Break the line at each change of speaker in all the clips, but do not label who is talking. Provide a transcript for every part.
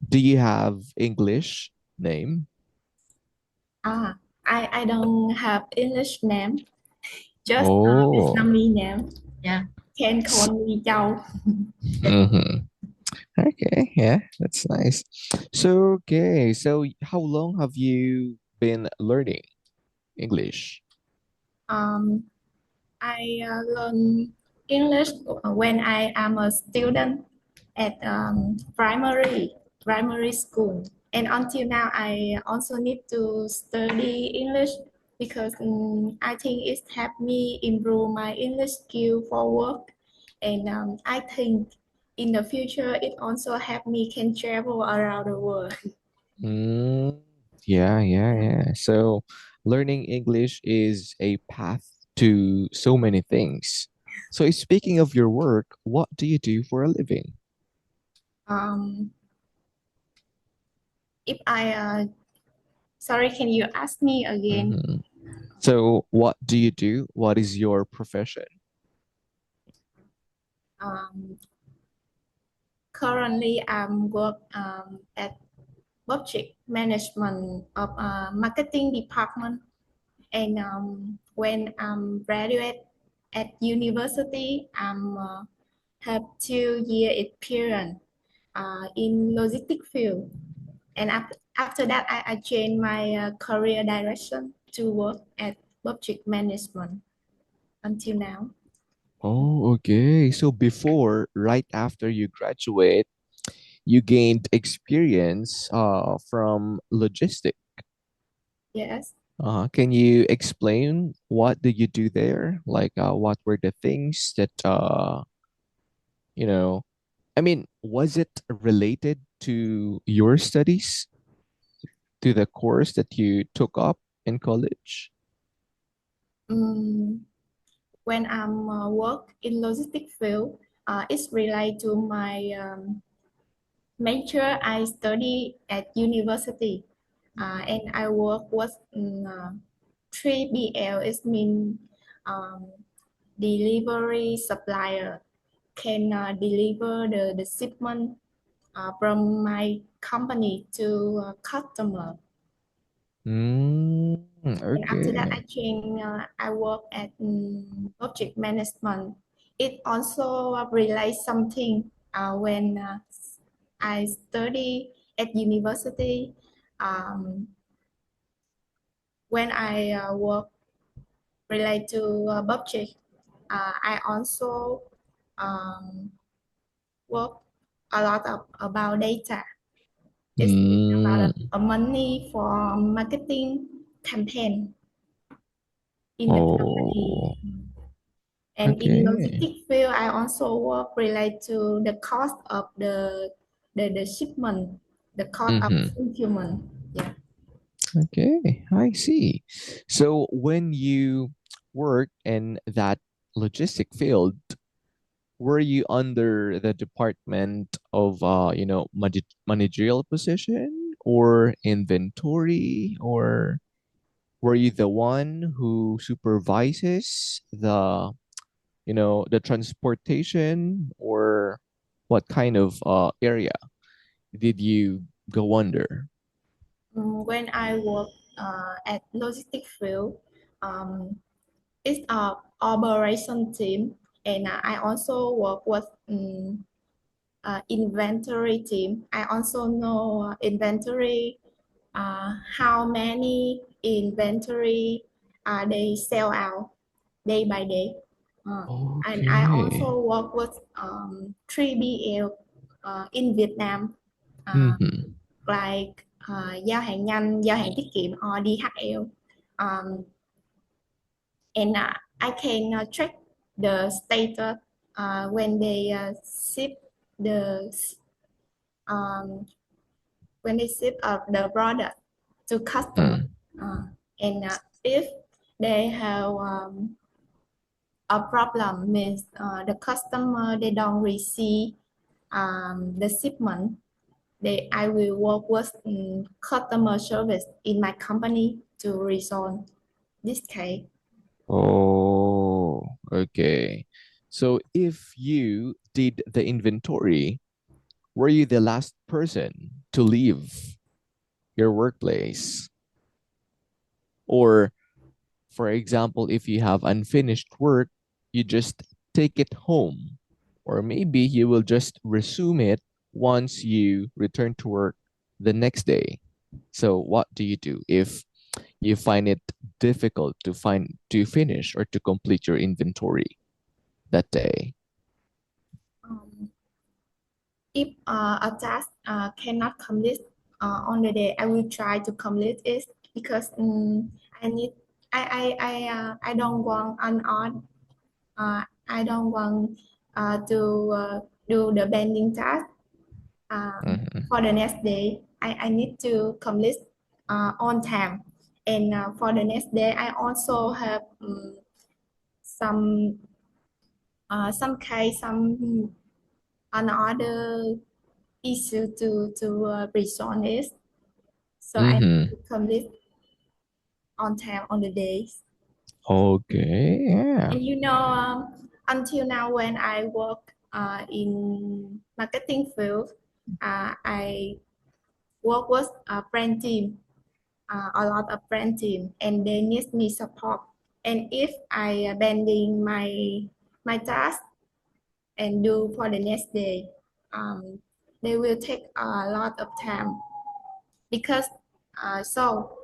Do you have English name?
Ah, I don't have English name, just
Oh,
Vietnamese name. Yeah, can call
s-
me Châu.
mhm. Okay, yeah, that's nice. So, okay, so how long have you been learning English?
Um, I learn English when I am a student at primary school, and until now I also need to study English because I think it helped me improve my English skill for work, and I think in the future it also helped me can travel around the world.
Mm, yeah, yeah, yeah. So, learning English is a path to so many things. So, speaking of your work, what do you do for a living?
Um, if I sorry, can you ask me again?
Mhm. So, what do you do? What is your profession?
Um, Currently, I'm work at project management of marketing department. And when I'm graduate at university, I'm have 2 year experience in logistic field. And after that, I changed my career direction to work at project management until now.
Oh, okay. So before, right after you graduate, you gained experience from logistic.
Yes.
Can you explain what did you do there? Like, what were the things that you know, I mean, was it related to your studies, to the course that you took up in college?
Um, when I'm work in logistic field, it's related to my major I study at university, and I work with 3BL. It means um, delivery supplier can deliver the shipment from my company to customer.
Mm,
And after that,
okay.
I work at project management. It also relates something when I study at university. Um, when I work related to budget, I also um, work a lot about data. It's about
Mm,
a money for marketing campaign in the company.
oh,
And in
okay.
logistic field, I also work related to the cost of the shipment, the cost of
Mm-hmm.
fulfillment. Yeah.
Okay, I see. So when you work in that logistic field, were you under the department of managerial position or inventory, or were you the one who supervises the transportation, or what kind of area did you go under?
When I work at logistic field, um, it's a operation team, and I also work with inventory team. I also know inventory, how many inventory they sell out day by day. And I
Okay.
also work with 3BL in Vietnam, uh,
Mm-hmm.
like giao hàng nhanh, giao hàng tiết kiệm or DHL. Um, and I can track the status when they ship the um, when they ship the product to customer. Uh, and if they have a problem means the customer they don't receive the shipment, they I will work with customer service in my company to resolve this case.
Oh, okay. So if you did the inventory, were you the last person to leave your workplace. Or, for example, if you have unfinished work, you just take it home. Or maybe you will just resume it once you return to work the next day. So what do you do if you find it difficult to finish or to complete your inventory that day?
Um, if a task cannot complete on the day, I will try to complete it because I need I don't want an odd I don't want to do the pending task
Mhm.
for the next day. I need to complete on time. And for the next day, I also have some some another issue to resolve it. So I need
Mm-hmm.
to complete on time on the days.
Okay. Yeah.
And until now, when I work in marketing field, I work with a brand team, a lot of brand team, and they need me support. And if I bending my task and do for the next day, um, they will take a lot of time because so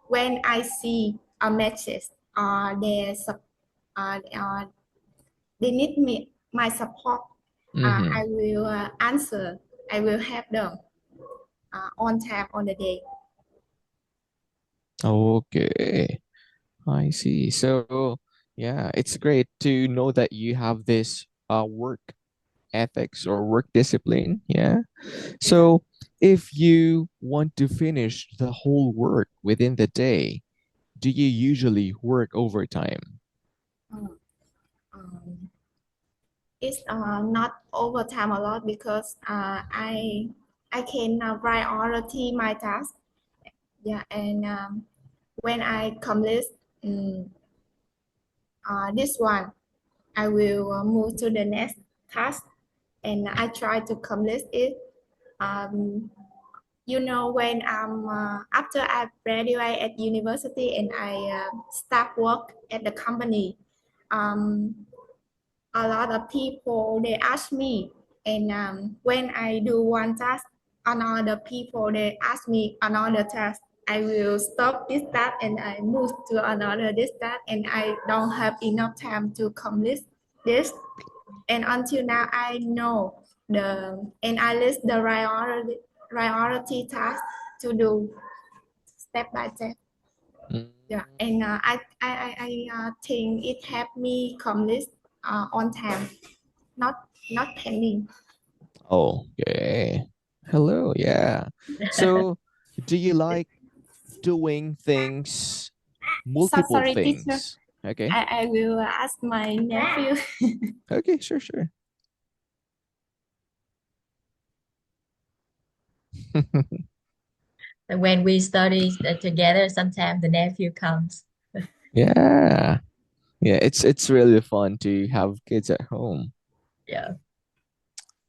when I see a message, uh, uh, they need me my support.
Mm-hmm.
I will answer. I will help them on time on the day.
Okay. I see. So, yeah, it's great to know that you have this work ethics or work discipline. Yeah.
Yeah.
So, if you want to finish the whole work within the day, do you usually work overtime?
Mm. Um, it's not overtime a lot because I can priority my task. Yeah, and when I complete um, this one, I will move to the next task, and I try to complete it. Um, when I'm after I graduate at university and I start work at the company, um, a lot of people they ask me, and when I do one task, another people they ask me another task. I will stop this task and I move to another this task, and I don't have enough time to complete this. And until now, I know and I list the priority task to do step by step.
Mm.
Yeah, and I think it helped me complete on time, not not pending.
Okay. Hello. Yeah. So, do you like doing things,
So
multiple
sorry, teacher.
things? Okay.
I will ask my nephew.
Okay. Sure. Sure.
When we study together, sometimes the nephew comes.
Yeah. Yeah. It's really fun to have kids at home.
Yeah.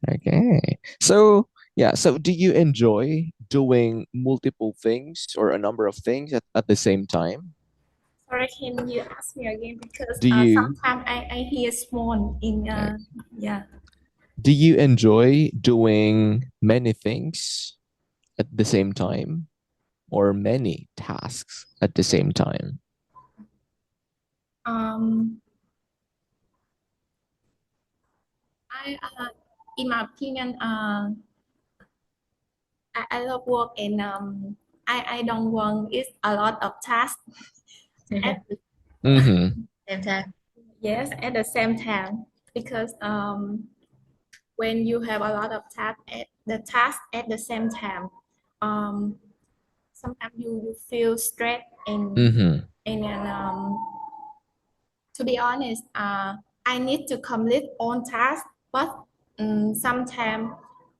Okay. So, yeah. So, do you enjoy doing multiple things or a number of things at the same time?
Sorry, can you ask me again because
Do you,
sometimes I hear small in
uh,
yeah.
do you enjoy doing many things at the same time or many tasks at the same time?
Um, in my opinion, I love work and I don't want it's a lot of tasks at
Mm-hmm.
Same time.
yes at the same time because when you have a lot of tasks at the same time, um, sometimes you feel stressed
Mm-hmm.
and to be honest, I need to complete on task, but sometimes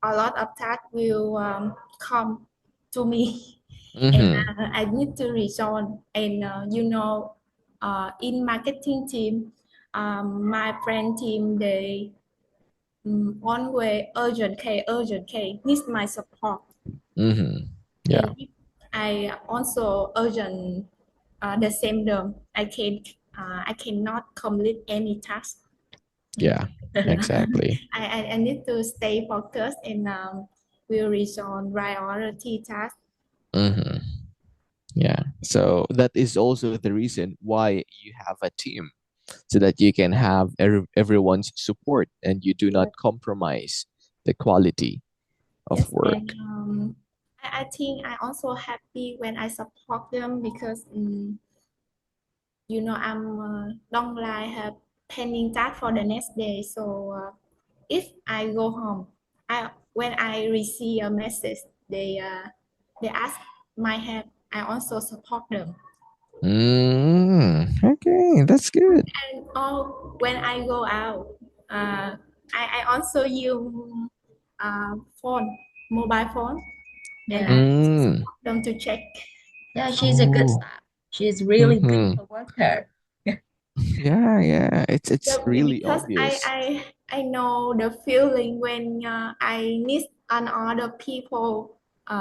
a lot of tasks will come to me, and
Mm-hmm.
I need to resolve. And in marketing team, my friend team, one way urgent case needs my support.
Mm-hmm. Yeah.
And if I also urgent the same term, I cannot complete any task.
Yeah.
Yeah.
Exactly.
I need to stay focused and will resolve priority tasks.
Mm-hmm. Yeah. So that is also the reason why you have a team, so that you can have everyone's support and you do not
Yes,
compromise the quality of
yes. And
work.
I think I also happy when I support them because I'm don't like have pending task for the next day. So if I go home, when I receive a message, they ask my help. I also support them.
Okay, that's good.
And when I go out, I also use phone, mobile phone, and I
Yeah.
also
Mm.
support them to check.
Yeah, she's a good
Oh.
staff. She's really good
Mm-hmm.
worker.
Yeah, yeah. It's really
Because
obvious.
I know the feeling when I need another people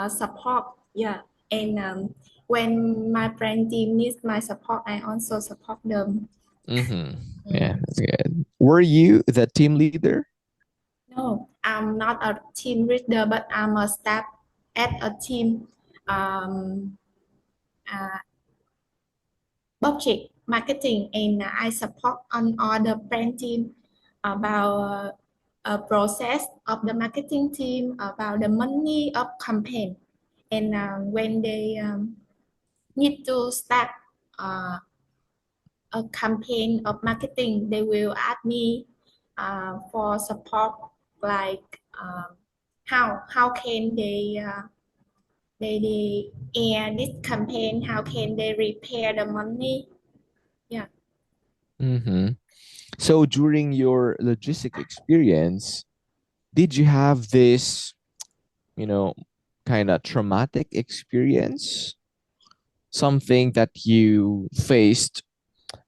support. Yeah, and when my friend team needs my support, I also support them.
Mm-hmm. Yeah,
Mm.
that's good. Were you the team leader?
No, I'm not a team leader, but I'm a staff at a team um, uh, budget marketing, and I support on all the brand team about a process of the marketing team, about the money of campaign, and when they need to start uh, a campaign of marketing, they will ask me for support, like how can they air this campaign, how can they repair the money. Yeah.
Mm-hmm. So during your logistic experience, did you have this, you know, kind of traumatic experience? Something that you faced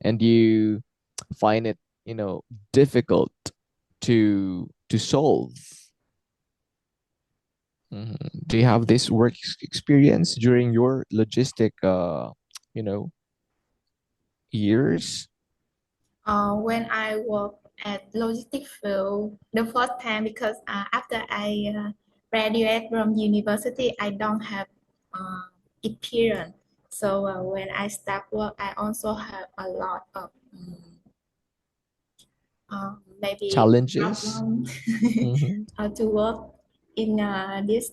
and you find it, difficult to solve? Do you have this work experience during your logistic you know years?
When I work at logistics field the first time, because after I graduate from university, I don't have uh, experience. So when I start work, I also have a lot of maybe
Challenges?
problem
Mm-hmm.
to work in this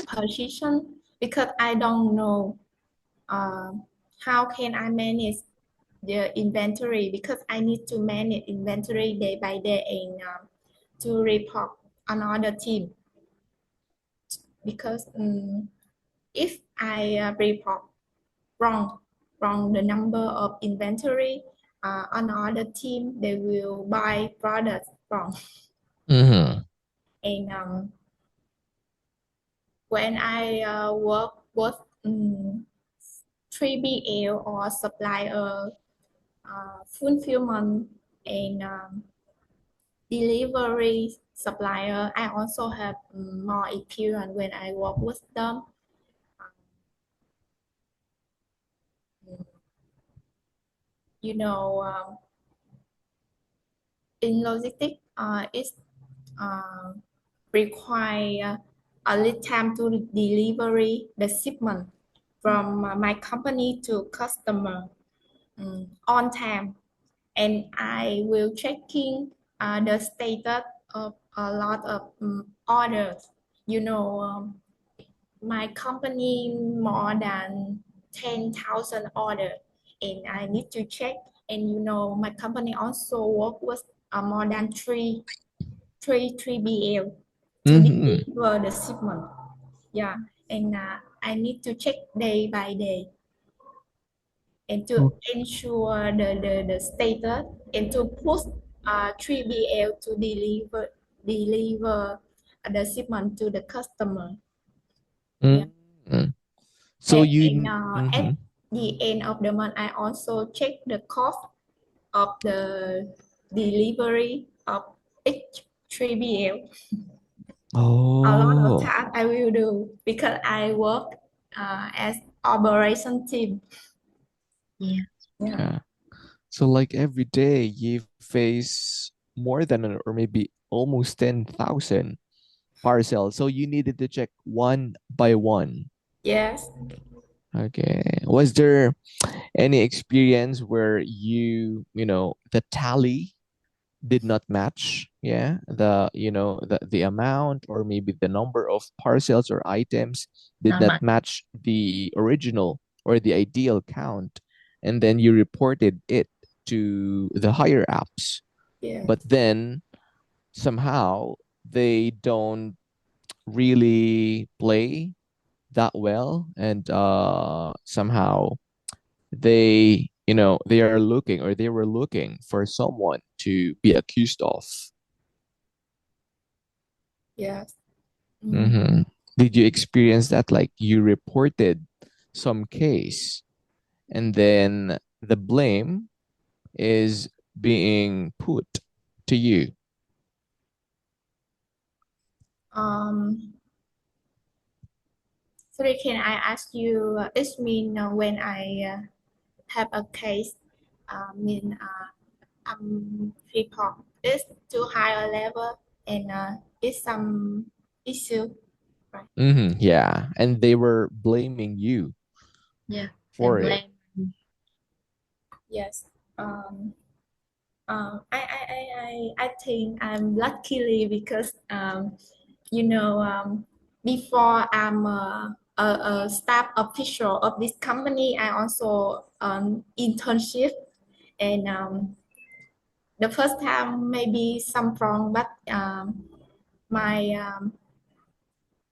position, because I don't know uh, how can I manage the inventory, because I need to manage inventory day by day and to report another team, because if I report wrong wrong the number of inventory, another team they will buy products wrong.
Mm-hmm.
And when I work with 3BL or supplier fulfillment and delivery supplier, I also have more experience when I work with them. You know, in logistics, it's uh, require a lead time to delivery the shipment from my company to customer on time, and I will checking the status of a lot of orders. You know, my company more than 10,000 orders, and I need to check. And my company also work with more than three BL to
Mm-hmm.
deliver the shipment. Yeah, and I need to check day by day and to ensure the status, and to push 3BL to deliver the shipment to the customer. Yeah.
Mm-hmm. So
And
you.
at
Mm-hmm.
the end of the month, I also check the cost of the delivery of each 3BL. A lot of
Oh,
tasks I will do because I work as operation team.
Yeah.
Yeah.
yeah. So like every day you face more than or maybe almost 10,000 parcels. So you needed to check one by one.
Yes.
Okay. Was there any experience where the tally did not match? Yeah. The amount or maybe the number of parcels or items did
Not
not
much.
match the original or the ideal count. And then you reported it to the higher apps.
Yeah.
But then somehow they don't really play that well, and somehow they are looking or they were looking for someone to be accused of.
Yes. Mm.
Hmm. Did you experience that, like you reported some case and then the blame is being put to you?
Um, Sorry, can I ask you? It mean when I have a case, mean report is to higher level and it's some issue, right?
Yeah, and they were blaming you
Yeah. And
for it.
blame.
Yes. I think I'm luckily because before I'm a staff official of this company, I also internship and the first time maybe some wrong, but my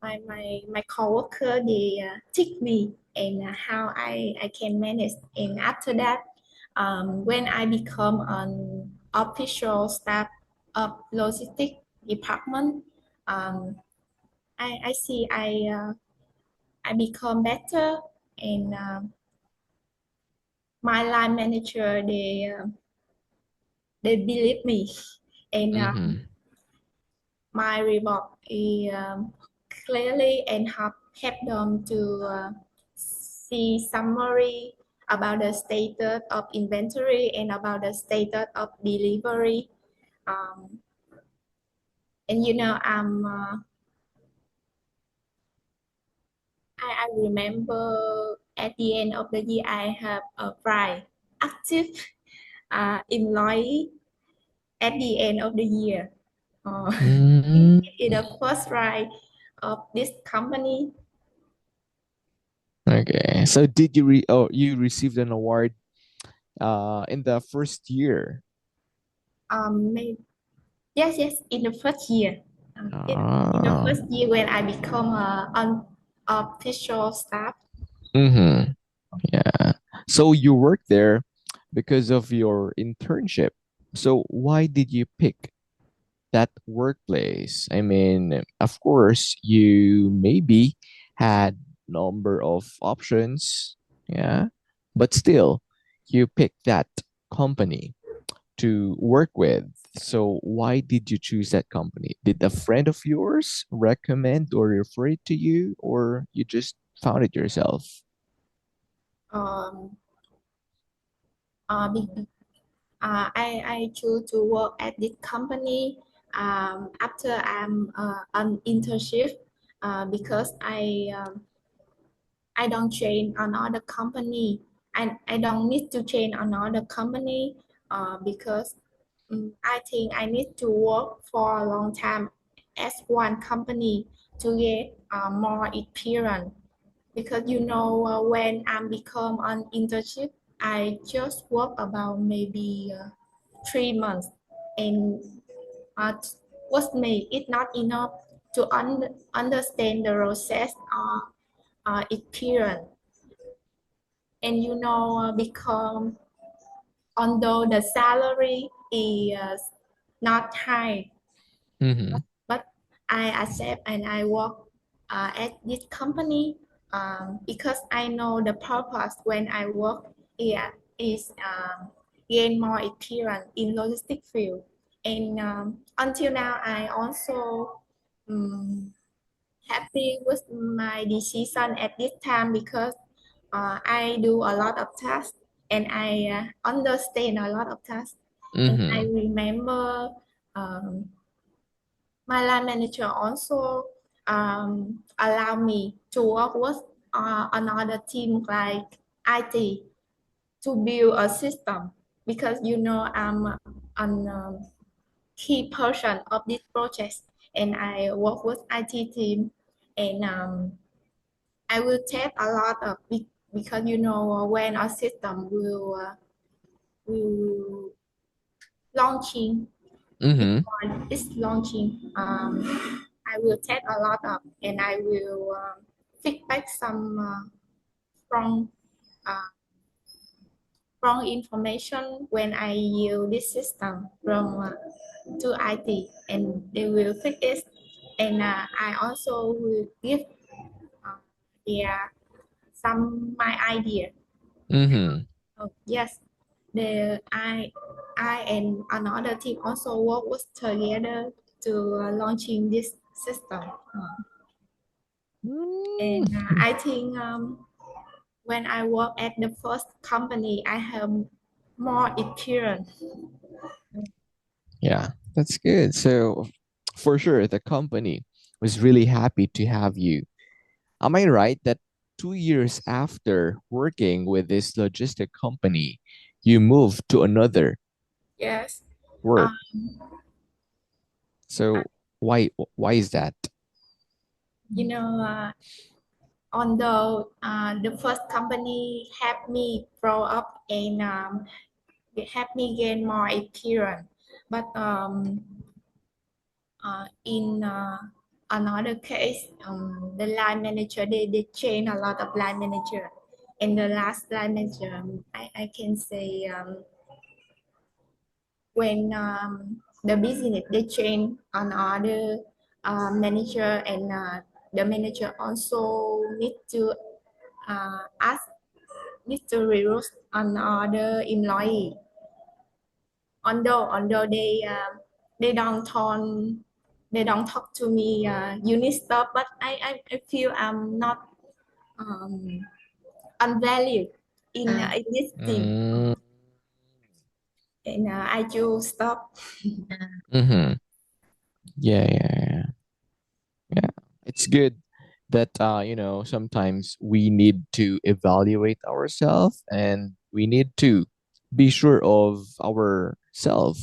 my coworker they teach me and how I can manage. And after that, when I become an official staff of logistic department, um, I see I become better and my line manager they believe me and
Mm-hmm.
my report is clearly and help them to see summary about the status of inventory and about the status of delivery. Um, and I remember at the end of the year I have a prize active employee at the end of the year. Uh,
Mm-hmm.
in the first prize of this company.
Okay. So did you received an award in the first year?
Maybe, yes, in the first year. In the
Ah.
first year when I become an official staff.
Mm-hmm. Yeah. So you worked there because of your internship. So why did you pick that workplace? I mean, of course, you maybe had number of options, yeah, but still, you picked that company to work with. So why did you choose that company? Did a friend of yours recommend or refer it to you, or you just found it yourself?
Um, be, I choose to work at this company after I'm on internship because I don't change another company. I don't need to change another company because I think I need to work for a long time as one company to get more experience. Because when I become an internship, I just work about maybe 3 months, and uh, what me it's not enough to understand the process or experience. And become although the salary is not high,
Mm-hmm.
but I accept and I work at this company because I know the purpose when I work here is gain more experience in logistic field. And until now, I also happy with my decision at this time because I do a lot of tasks and I understand a lot of tasks. And I
Mm-hmm.
remember um, my line manager also allow me to work with another team like IT to build a system because I'm a key person of this project and I work with IT team and I will take a lot of because when a system will launching
Mm-hmm.
before it's launching I will take a lot of and I will feedback some strong uh, wrong information when I use this system from to IT and they will fix it and I also will give their some my idea.
Mm-hmm.
Oh, yes, the I and another team also work with together to launching this system. And I think when I work at the first company, I have more experience.
Yeah, that's good. So, for sure, the company was really happy to have you. Am I right that 2 years after working with this logistic company, you moved to another
Yes.
work?
Um,
So, why is that?
you know, although the first company helped me grow up and it helped me gain more experience, but in another case, the line manager they change a lot of line manager, and the last line manager I can say when the business they change another manager and the manager also need to ask need to recruit another employee although they don't talk they don't talk to me you need stuff but I feel I'm not um, unvalued
À,
in this team
Mm,
and I choose stop.
à,
mm-hmm. Yeah, yeah, yeah. Yeah, it's good that sometimes we need to evaluate ourselves and we need to be sure of our self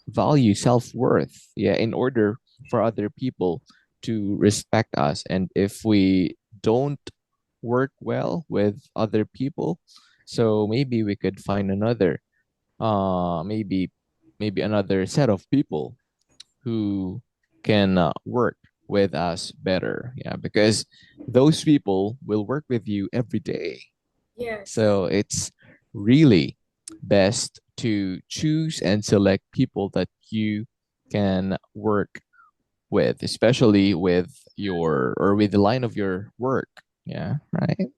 value, self-worth. Yeah, in order for other people to respect us. And if we don't work well with other people, so maybe we could find another maybe another set of people who can work with us better. Yeah, because those people will work with you every day.
Yes,
So it's really best to choose and select people that you can work with, especially with your or with the line of your work. Yeah, right.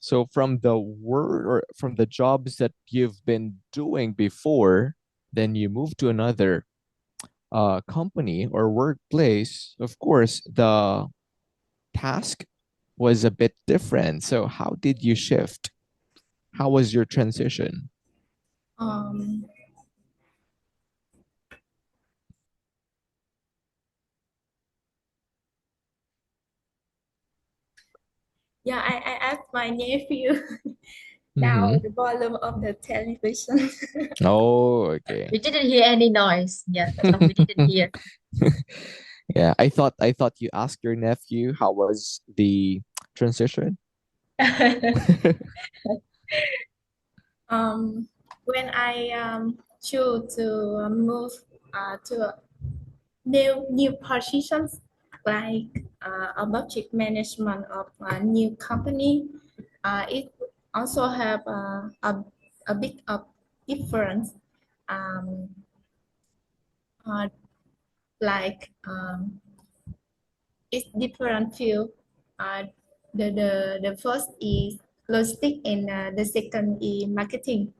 So from the work or from the jobs that you've been doing before, then you move to another company or workplace, of course, the task was a bit different. So, how did you shift? How was your transition?
um, yeah, I asked my nephew down
Mm-hmm.
the volume of the television.
Oh, okay.
we didn't hear any noise. Yeah, so we didn't hear.
Yeah, I thought you asked your nephew how was the transition.
When I choose to move to new positions like a budget management of a new company, it also have a big of difference. Um, uh, like it's different field. Uh, the first is logistic and the second is marketing.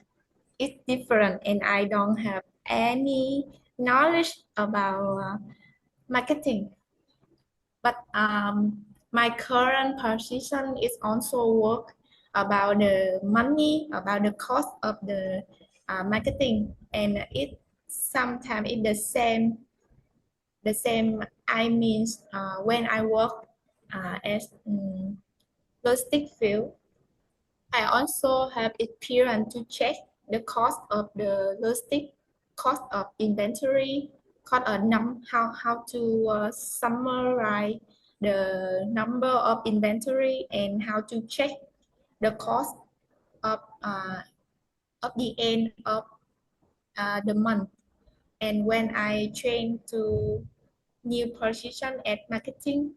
It's different, and I don't have any knowledge about marketing. But my current position is also work about the money, about the cost of the marketing, and it sometimes it's the same. I mean, when I work as logistic field, I also have experience to check the cost of the logistic, cost of inventory, cost of how to summarize the number of inventory and how to check the cost of the end of the month. And when I train to new position at marketing,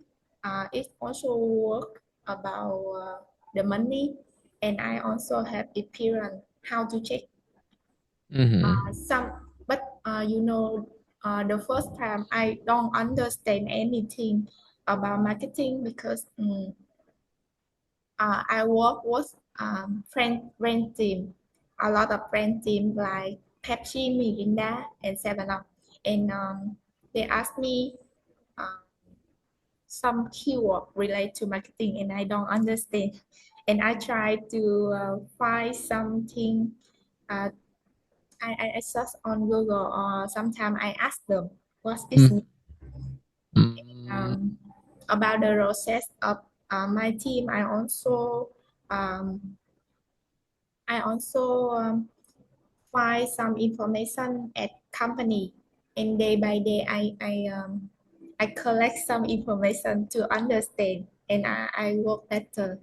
it also work about the money, and I also have experience how to check
Mm-hmm.
some. But the first time I don't understand anything about marketing because I work with friend team, a lot of friend team like Pepsi, Mirinda, and 7-Up, and they asked me uh, some keyword related to marketing, and I don't understand. And I try to find something. Uh, I search on Google, or sometimes I ask them what is
Mm-hmm.
about the process of my team. Um, I also find some information at company, and day by day I collect some information to understand, and I work better.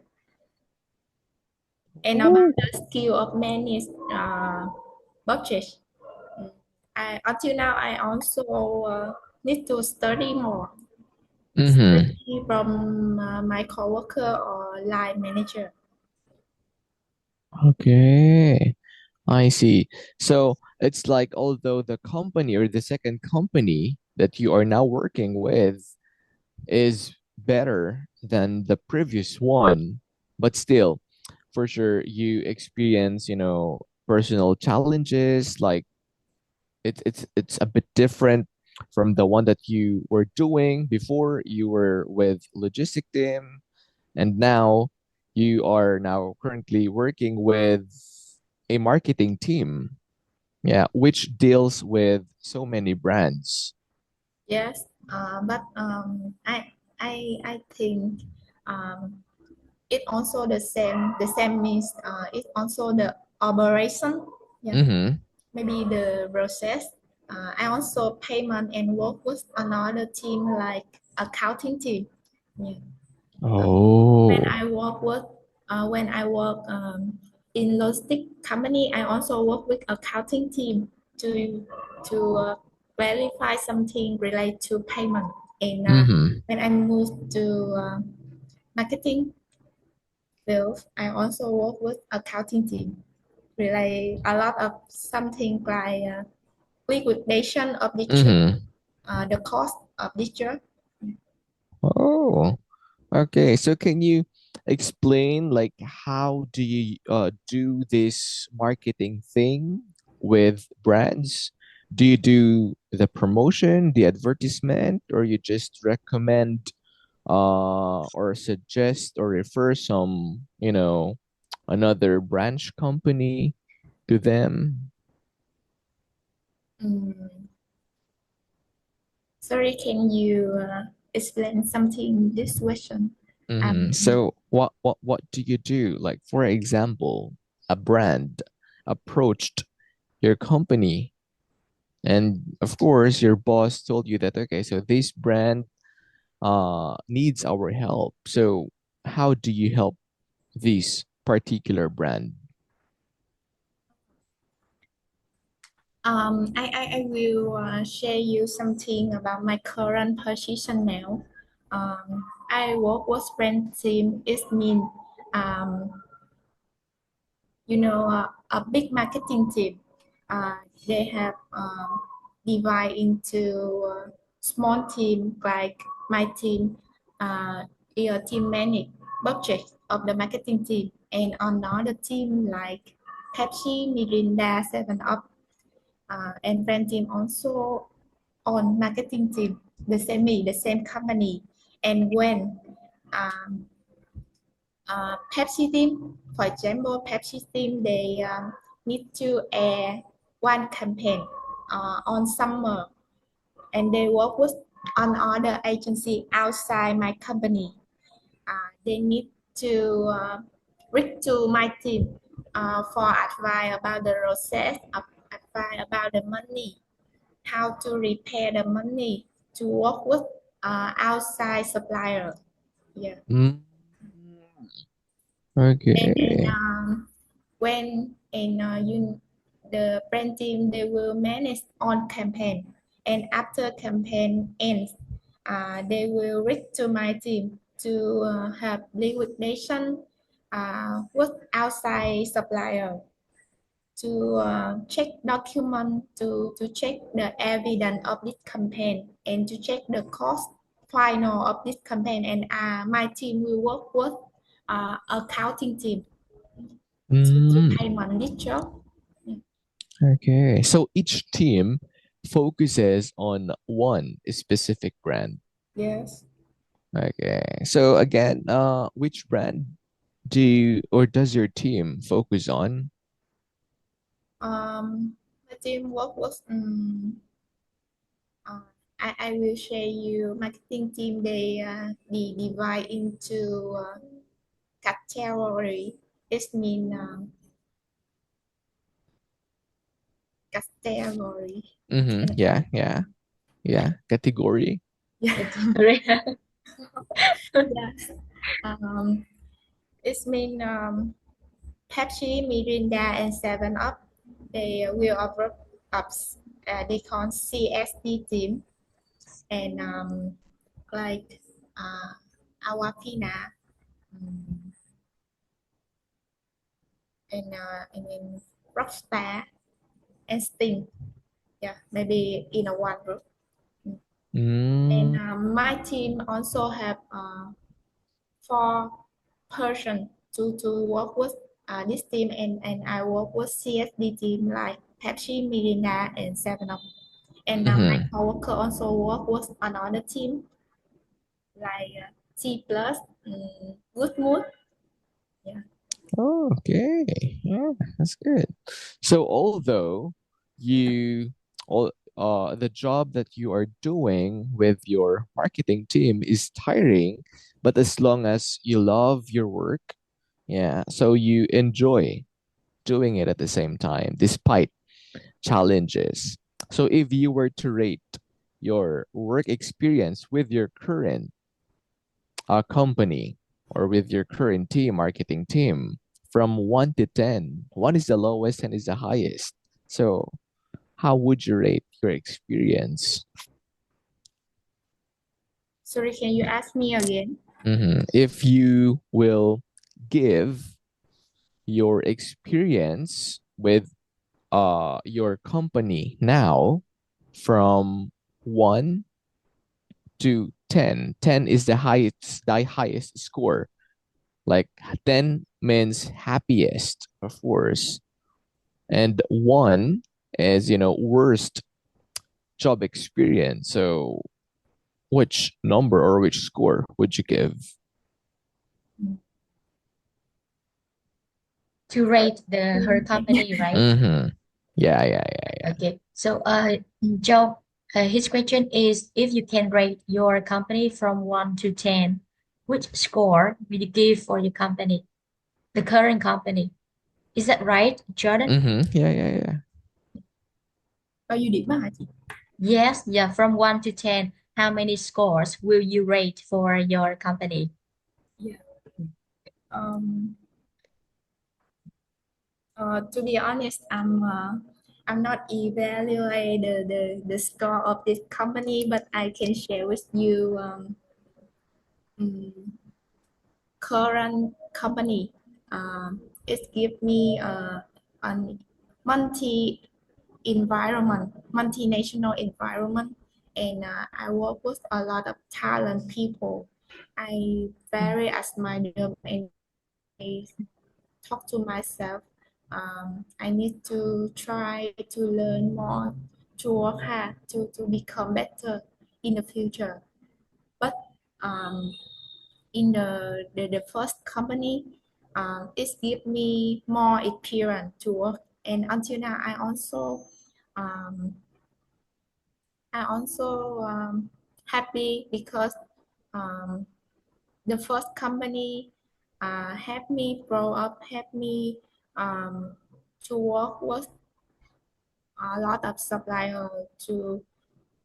And about
Oh.
the skill of manage budget, until now I also need to study more,
Mm-hmm.
study from my coworker or line manager.
Okay. I see. So it's like although the company or the second company that you are now working with is better than the previous one, but still, for sure, you experience, personal challenges. Like it's a bit different from the one that you were doing before. You were with logistic team, and now you are now currently working with a marketing team. Yeah, which deals with so many brands.
Yes, but I think um, it also the same. The same means it also the operation. Yeah,
Mm-hmm.
maybe the process. I also payment and work with another team like accounting team. Yeah. When
Oh.
I work with when I work in logistic company, I also work with accounting team to verify something related to payment. And
Mm-hmm.
when I moved to marketing field, I also work with accounting team. Relate a lot of something like liquidation of the job,
Mm-hmm.
the cost of this job.
Oh. Okay, so can you explain like how do you do this marketing thing with brands? Do you do the promotion, the advertisement, or you just recommend or suggest or refer some, another branch company to them?
Mm, Sorry, can you explain something this question? Um,
So what do you do? Like for example, a brand approached your company, and of course your boss told you that okay, so this brand needs our help. So how do you help this particular brand?
I will share you something about my current position now. I work with friend team. It means um, a big marketing team. They have divided into small team like my team. Your team manage budget of the marketing team, and another team like Pepsi, Mirinda, 7-Up. and friend team also on marketing team, the same company. And when um, Pepsi team, for example, Pepsi team, they need to air one campaign on summer, and they work with another agency outside my company. They need to reach to my team for advice about the process, advice about the money, how to repair the money, to work with outside supplier. Yeah.
Mm.
And
Okay.
when the brand team, they will manage on campaign, and after campaign ends, they will reach to my team to have liquidation with outside supplier, to check document, to check the evidence of this campaign, and to check the cost final of this campaign. And my team will work with accounting team to
Mm.
payment this job.
Okay. So each team focuses on one specific brand.
Yes.
Okay. So again, which brand do you or does your team focus on?
My team work with uh, I will share you marketing team. They divide into category. It mean category.
Mm-hmm. Yeah, yeah, yeah. Category.
Yeah.
Category.
Yes. It mean Pepsi, Mirinda, and Seven Up. They will offer ups. They call CSD team, and like Awapina, um, and then Rockstar and Sting. Yeah, maybe in a one group. And
Mm.
my team also have 4 person to work with this team, and I work with CSD team like Pepsi, Mirinda, and Seven Up. And my
Mm-hmm.
coworker also work with another team like T plus, Good Mood. Yeah.
Oh, okay. Yeah, that's good. So although you all the job that you are doing with your marketing team is tiring, but as long as you love your work, yeah, so you enjoy doing it at the same time, despite challenges. So if you were to rate your work experience with your current company or with your current team, marketing team, from 1 to 10, 1 is the lowest, 10 is the highest. So how would you rate your experience?
Sorry, can you ask me again?
If you will give your experience with your company now from 1 to 10, 10 is the highest score. Like 10 means happiest, of course, and 1 is, worst job experience. So which number or which score would you give?
To rate her company, right?
Mm-hmm. Yeah, yeah, yeah.
Okay. So, Joe, his question is, if you can rate your company from 1 to 10, which score will you give for your company, the current company? Is that right, Jordan?
Mm-hmm. Yeah, yeah, yeah.
Bao nhiêu điểm hả chị?
Yes, yeah, from 1 to 10, how many scores will you rate for your company?
Yeah. To be honest, I'm not evaluate the score of this company, but I can share with you mm, current company. It give me a multi environment, multinational environment, and I work with a lot of talent people. I very admire them, and I talk to myself. I need to try to learn more, to work hard, to become better in the future. But um, in the first company, it give me more experience to work. And until now, um, I also happy because um, the first company helped me grow up, helped me to work with a lot of suppliers to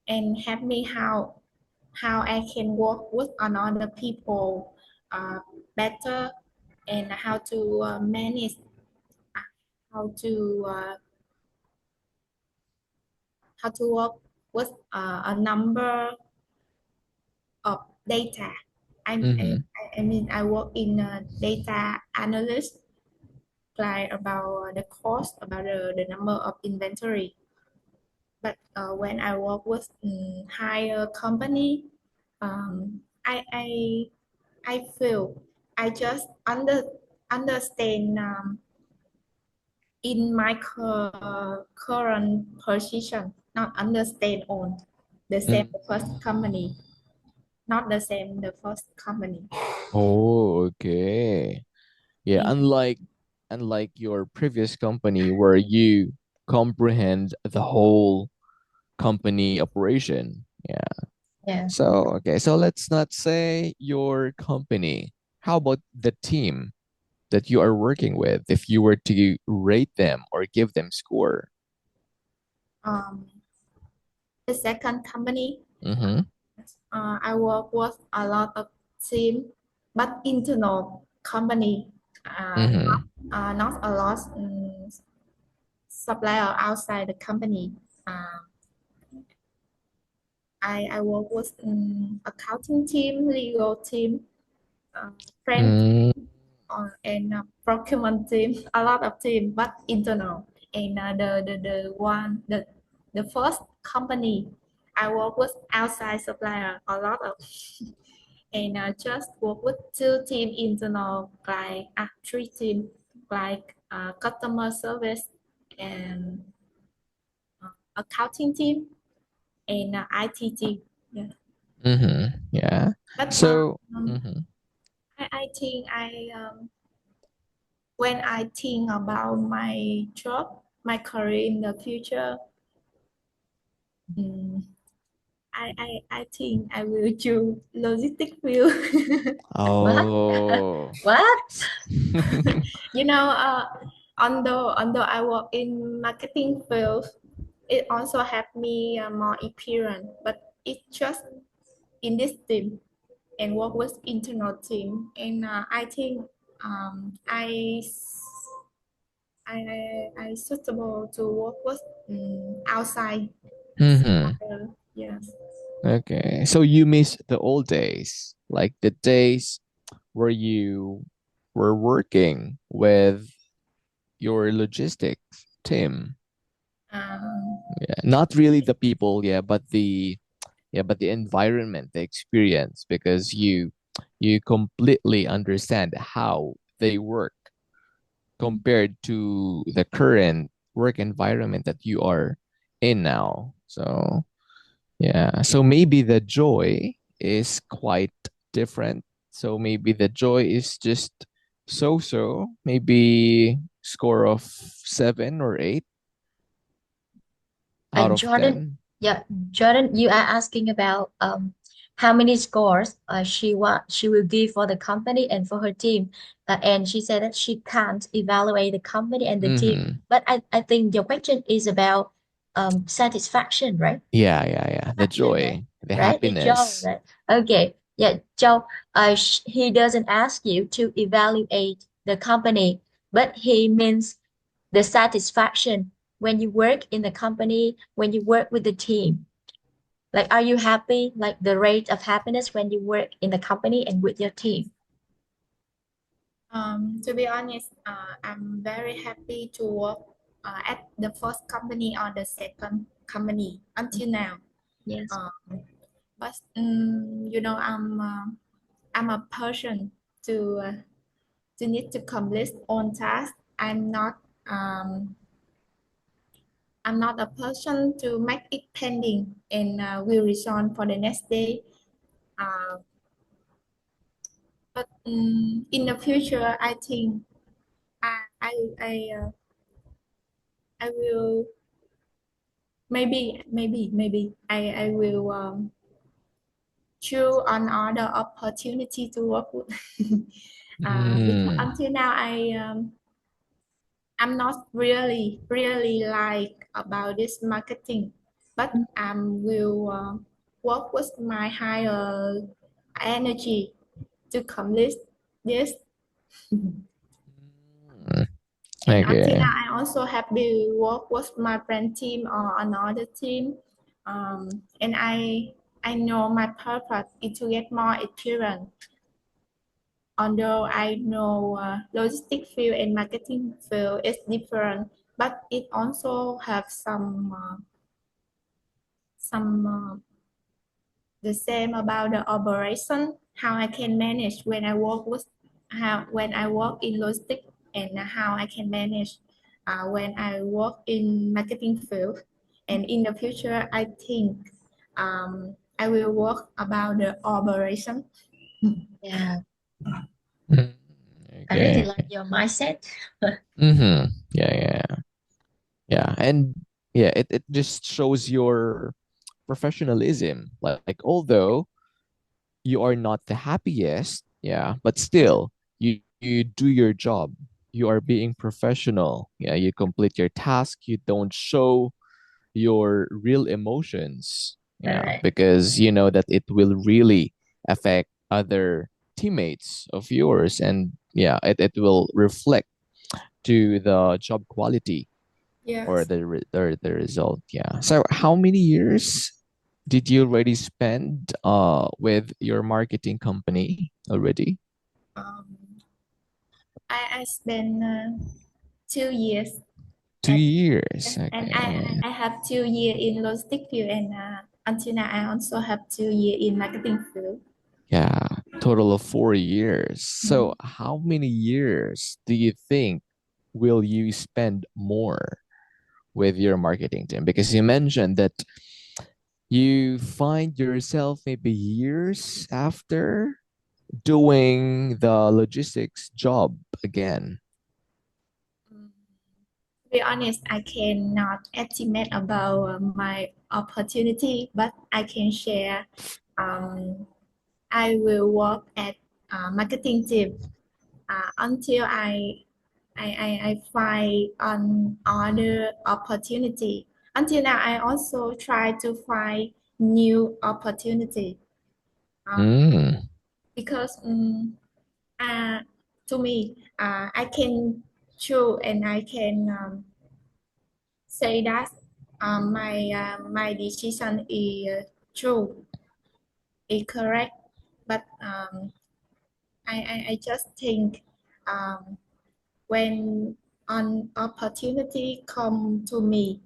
and help me how I can work with another people uh, better and how to manage how to uh, how to work with a number of data. I'm
Mm-hmm.
I mean I work in data analyst, like about the cost, about the number of inventory. But when I work with higher company, I feel I just understand in my current position, not understand on the same
Mm.
the first company, not the same the first company.
Oh, okay. Yeah,
Yeah.
unlike your previous company where you comprehend the whole company operation. Yeah.
Yeah.
So, okay, so let's not say your company. How about the team that you are working with? If you were to rate them or give them score.
Um, the second company,
Mm-hmm.
I work with a lot of team, but internal company,
Mm-hmm.
not a lot supplier outside the company. I work with accounting team, legal team, uh, friend
Mm-hmm.
and procurement team, a lot of team, but internal. And the first company I work with outside supplier, a lot of, and just work with two team internal, like three team, like customer service and accounting team and IT team. Yeah.
Mm-hmm. Yeah.
But
So, mm-hmm.
I think when I think about my job, my career in the future, mm, I think I will choose logistic field.
What?
Oh.
What?
You know, although I work in marketing field, it also have me more experience, but it's just in this team and work with internal team, and I think I suitable to work with outside.
Mm-hmm.
Yes.
Okay. So you miss the old days, like the days where you were working with your logistics team.
Um,
Yeah, not really the people, but the environment, the experience, because you completely understand how they work compared to the current work environment that you are in now. So yeah, so maybe the joy is quite different. So maybe the joy is just so so, maybe score of 7 or 8 out of
Jordan,
10.
yeah, Jordan, you are asking about how many scores she will give for the company and for her team, and she said that she can't evaluate the company and the team.
Mm-hmm.
But I think your question is about satisfaction, right?
Yeah. The
Satisfaction, right?
joy, the
Right? The Joe,
happiness.
right? Okay, yeah, Joe. He doesn't ask you to evaluate the company, but he means the satisfaction when you work in the company, when you work with the team. Like, are you happy? Like the rate of happiness when you work in the company and with your team?
to be honest, I'm very happy to work at the first company or the second company until now.
Yes.
Uh, but I'm a person to to need to complete on task. I'm not Um, I'm not a person to make it pending and will resign for the next day. Uh, but in the future, I think I I I, I will maybe I will choose another opportunity to work with. Because
Mm.
until now I'm not really like about this marketing, but I will work with my higher energy to complete this.
Mm.
And until
Okay.
now, I also have to work with my friend team or another team, and I know my purpose is to get more experience. Although I know logistic field and marketing field is different, but it also have some the same about the operation, how I can manage when I work with how when I work in logistic and how I can manage when I work in marketing field. And in the future, I think I will work about the operation.
Yeah,
Mm.
I really
Okay.
like your mindset.
Mm-hmm. Yeah, yeah, yeah. And yeah, it just shows your professionalism. Like although you are not the happiest, yeah, but still you do your job. You are being professional. Yeah, you complete your task. You don't show your real emotions. Yeah,
Correct.
because you know that it will really affect other teammates of yours, and yeah, it will reflect to the job quality or
Yes.
the result. Yeah. So how many years did you already spend with your marketing company already?
Um, I spent 2 years
2 years.
and
Okay.
I have 2 years in logistic field and until now I also have 2 years in marketing field.
Yeah. Total of 4 years. So
Mm.
how many years do you think will you spend more with your marketing team? Because you mentioned that you find yourself maybe years after doing the logistics job again.
Mm. To be honest, I cannot estimate about my opportunity, but I can share. Um, I will work at marketing team until I find on other opportunity. Until now, I also try to find new opportunity
Mm.
because uh, to me, I can choose and I can say that my decision is true, is correct. But I just think um, when an opportunity come to me,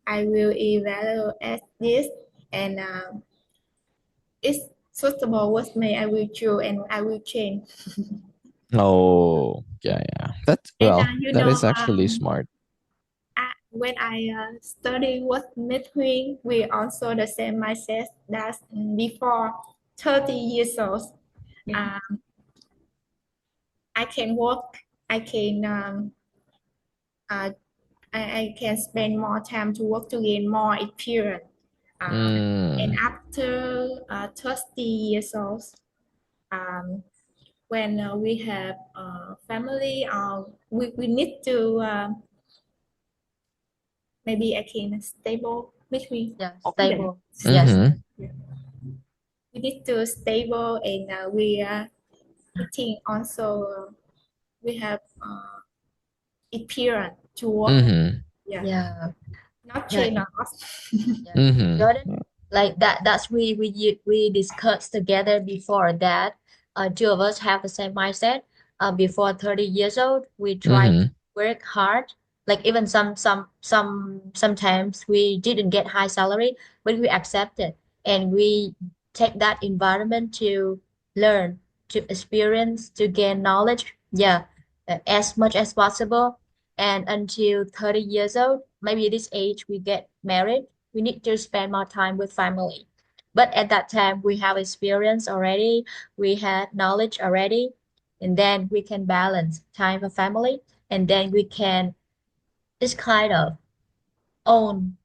I will evaluate this and it's suitable with me. I will choose and I will change.
Oh, yeah, yeah.
And
That is actually smart.
when I study with midway, we also the same mindset that before 30 years old,
Yeah.
uh, I can work, I can uh, I can spend more time to work to gain more experience. Uh, and
Mm.
after 30 years old, um, when we have family, we need to maybe I can stable between
Yeah,
them.
stable. Yes.
Mm-hmm.
We need to stable and we think also we have experience to work.
Mm-hmm.
Yeah,
Yeah.
not
Yeah.
change us.
Yeah.
Mm-hmm.
Jordan, like that's we discussed together before that two of us have the same mindset. Before 30 years old, we try to
Mm-hmm.
work hard. Like even sometimes we didn't get high salary, but we accept it and we take that environment to learn, to experience, to gain knowledge. Yeah, as much as possible. And until 30 years old, maybe at this age we get married, we need to spend more time with family. But at that time, we have experience already, we had knowledge already, and then we can balance time for family, and then we can just kind of own,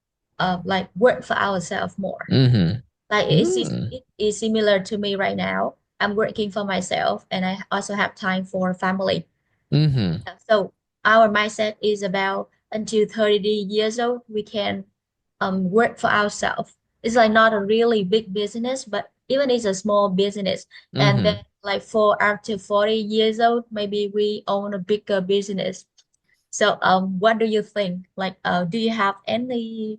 like work for ourselves more.
Mm-hmm.
Like
Mm.
it is similar to me right now. I'm working for myself, and I also have time for family.
Mm-hmm.
So our mindset is about until 30 years old, we can work for ourselves. It's like not a really big business, but even it's a small business. And then
Mm-hmm.
like for after 40 years old, maybe we own a bigger business. So what do you think? Like do you have any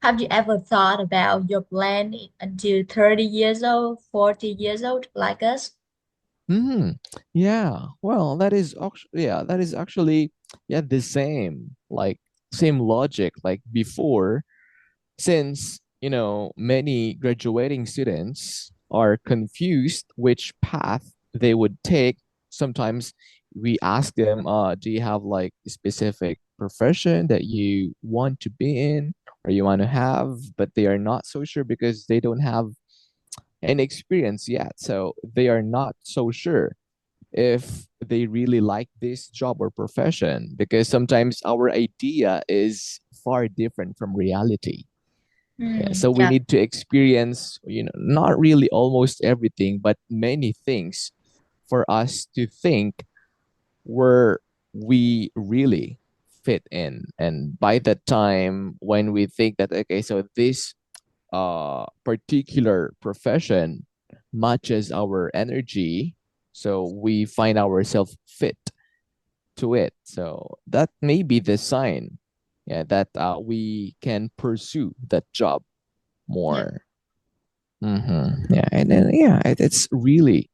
have you ever thought about your plan until 30 years old, 40 years old like us?
Mm-hmm. Yeah. Well, that is actually, yeah, that is actually, yeah, the same, like same logic like before, since, many graduating students are confused which path they would take. Sometimes we ask them, do you have like a specific profession that you want to be in or you want to have, but they are not so sure because they don't have any experience yet. So they are not so sure if they really like this job or profession, because sometimes our idea is far different from reality. Yeah, so we
Yeah,
need to experience, not really almost everything, but many things for us to think where we really fit in. And by that time, when we think that, okay, so this particular profession matches our energy, so we find ourselves fit to it. So that may be the sign, yeah, that we can pursue that job
yeah,
more. Yeah, and then yeah, it's really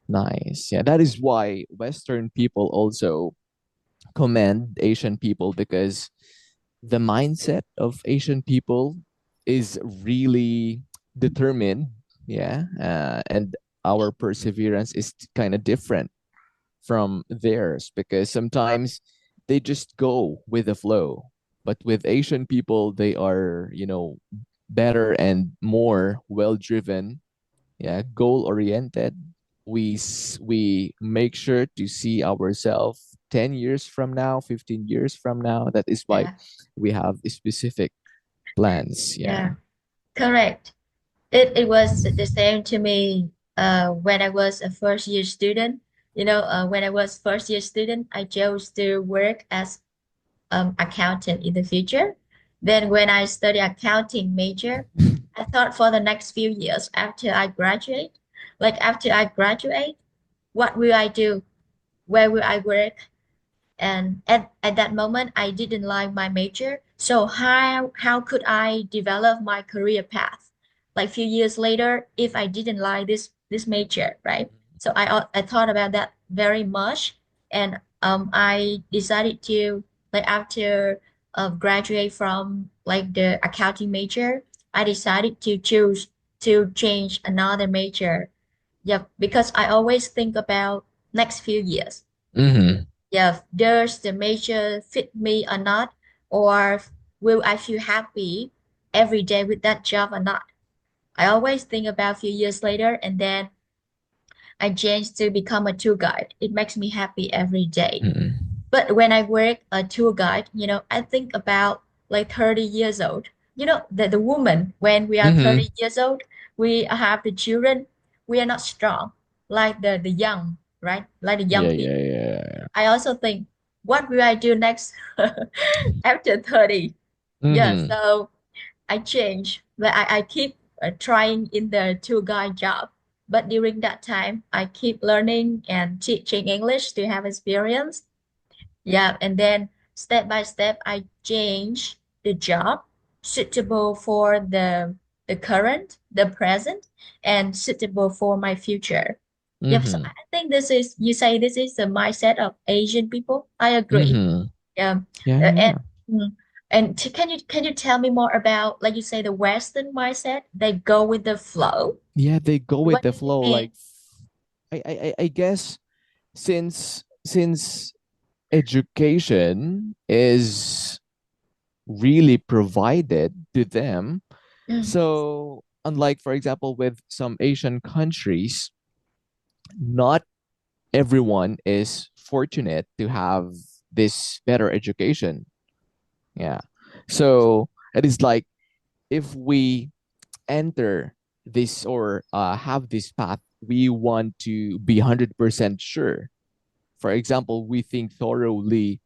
nice. Yeah, that is why Western people also commend Asian people, because the mindset of Asian people is really determined. Yeah, and our perseverance is kind of different from theirs, because sometimes they just go with the flow. But with Asian people, they are, better and more well driven, yeah, goal oriented. We make sure to see ourselves 10 years from now, 15 years from now. That is why
yeah,
we have specific plans. Yeah.
yeah. Correct. It was the same to me when I was a first year student. When I was first year student, I chose to work as accountant in the future. Then when I study accounting major, I thought for the next few years after I graduate, what will I do? Where will I work? And at that moment, I didn't like my major. So how could I develop my career path? Like few years later, if I didn't like this major, right? So I thought about that very much, and I decided to like after graduate from like the accounting major, I decided to choose to change another major. Yeah, because I always think about next few years.
Mm-hmm.
Yeah, does the major fit me or not? Or will I feel happy every day with that job or not? I always think about a few years later, and then I changed to become a tour guide. It makes me happy every day.
Mm-hmm.
But when I work a tour guide, I think about like 30 years old. The woman, when we are
Mm-hmm.
30 years old, we have the children, we are not strong like the young, right? Like the young
Yeah,
people.
yeah, yeah.
I also think, what will I do next after 30? Yeah,
Mm-hmm.
so I change, but I keep trying in the tour guide job. But during that time, I keep learning and teaching English to have experience. Yeah, and then step by step, I change the job suitable for the current, the present, and suitable for my future. Yep. So
Mm-hmm.
I think this is you say this is the mindset of Asian people. I agree.
Mm-hmm.
Yeah.
Yeah,
Uh, and
yeah.
mm, can you tell me more about like you say the Western mindset? They go with the flow.
Yeah, they go with
What
the
do you
flow.
mean?
Like, I guess since education is really provided to them.
Mm.
So, unlike, for example, with some Asian countries, not everyone is fortunate to have this better education. Yeah. So, it is like if we enter this or have this path, we want to be 100% sure. For example, we think thoroughly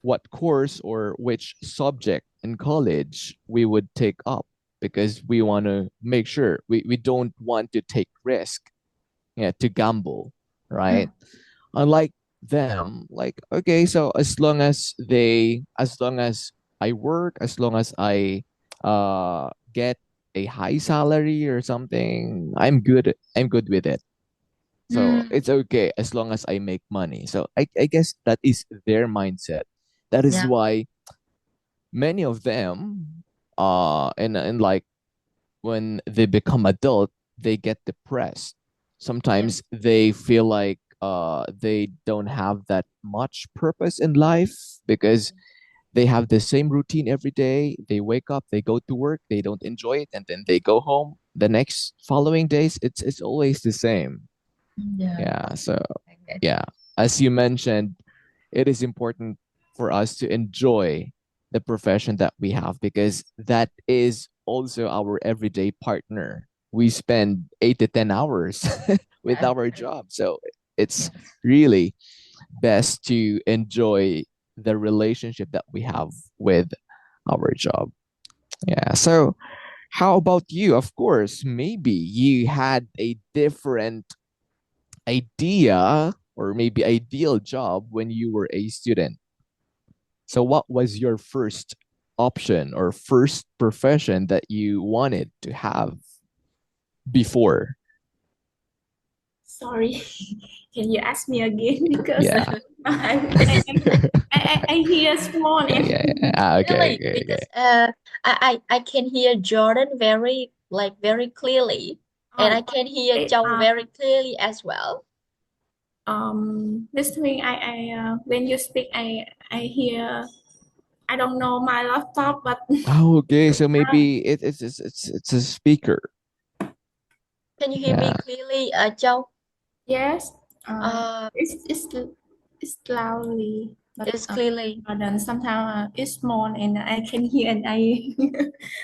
what course or which subject in college we would take up because we want to make sure we don't want to take risk, yeah, to gamble, right?
Mm.
Unlike them, like, okay, so as long as I work, as long as I get a high salary or something, I'm good with it. So
Mm.
it's okay as long as I make money. So I guess that is their mindset. That is
Yeah.
why many of them and like when they become adult, they get depressed.
Yeah.
Sometimes they feel like they don't have that much purpose in life because they have the same routine every day. They wake up, they go to work, they don't enjoy it, and then they go home the next following days. It's always the same.
Yeah.
Yeah. So
Okay.
yeah, as you mentioned, it is important for us to enjoy the profession that we have because that is also our everyday partner. We spend 8 to 10 hours with
Yeah.
our job. So it's
Yes.
really best to enjoy the relationship that we have with our job. Yeah. So how about you? Of course, maybe you had a different idea or maybe ideal job when you were a student. So, what was your first option or first profession that you wanted to have before?
Sorry, can you ask me again? Because
Yeah.
I,
Because
I hear small
Yeah,
and
yeah, yeah. Ah, okay,
really,
okay, okay.
because I can hear Jordan very like very clearly, and I can hear
it,
Châu very clearly as well.
listening, when you speak, I hear. I don't know my laptop, but
Oh, okay. So maybe it's a speaker.
Can you hear me
Yeah.
clearly, Châu?
yes,
Uh,
it's loudly, but
it's clearly.
then sometimes it's small and I can hear and I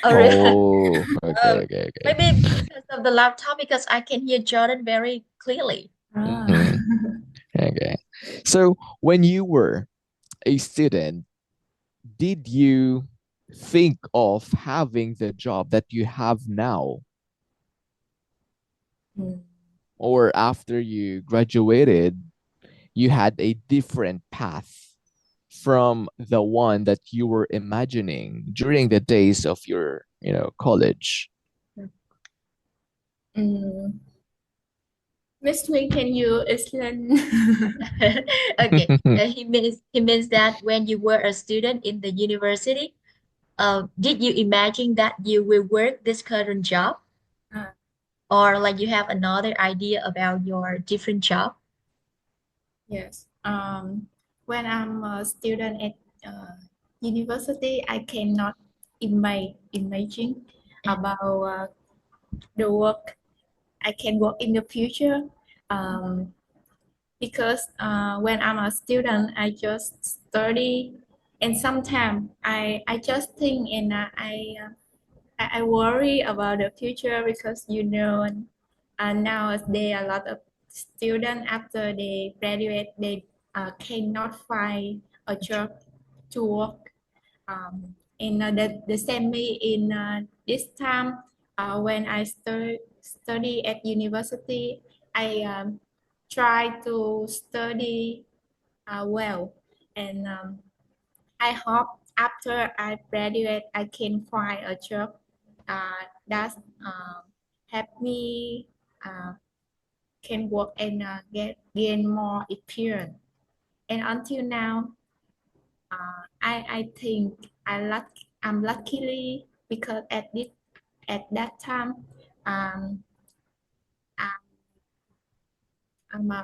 Oh, really?
Oh, okay,
Uh,
okay, okay.
maybe because of the laptop, because I can hear Jordan very clearly.
Mm-hmm. Okay. So when you were a student, did you think of having the job that you have now,
Mm.
or after you graduated, you had a different path from the one that you were imagining during the days of your, college?
Mm. Miss Twin, can you explain?
Okay, he means that when you were a student in the university, did you imagine that you will work this current job,
Uh,
or like you have another idea about your different job?
yes. When I'm a student at university, I cannot imagine
Mm.
about the work I can work in the future. Um, because when I'm a student, I just study, and sometimes I just think and I worry about the future because nowadays a lot of students after they graduate they cannot find a job to work. And the same me in this time when I study at university, I try to study well, and I hope after I graduate, I can find a job that help me can work and gain more experience. And until now, I think I'm luckily because at that time um, I,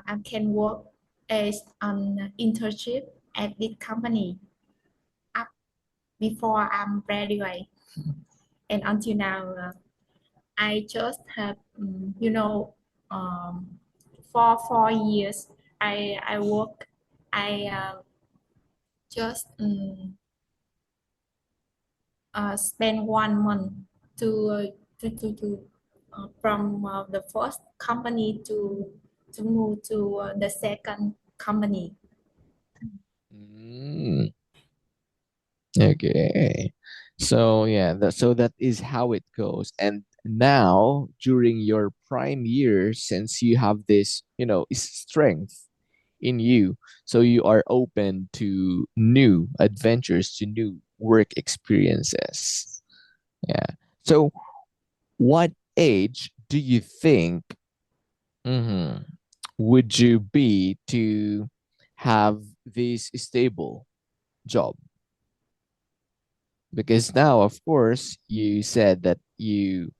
I can work as an internship at this company up before I'm graduate, and until now, I just have for 4 years I work. I just spend 1 month to from the first company to move to the second company.
Mm, okay. So yeah, so that is how it goes. And now during your prime years, since you have this, strength in you, so you are open to new adventures, to new work experiences. Yeah. So what age do you think mhm, would you be to have this stable job? Because now, of course, you said that you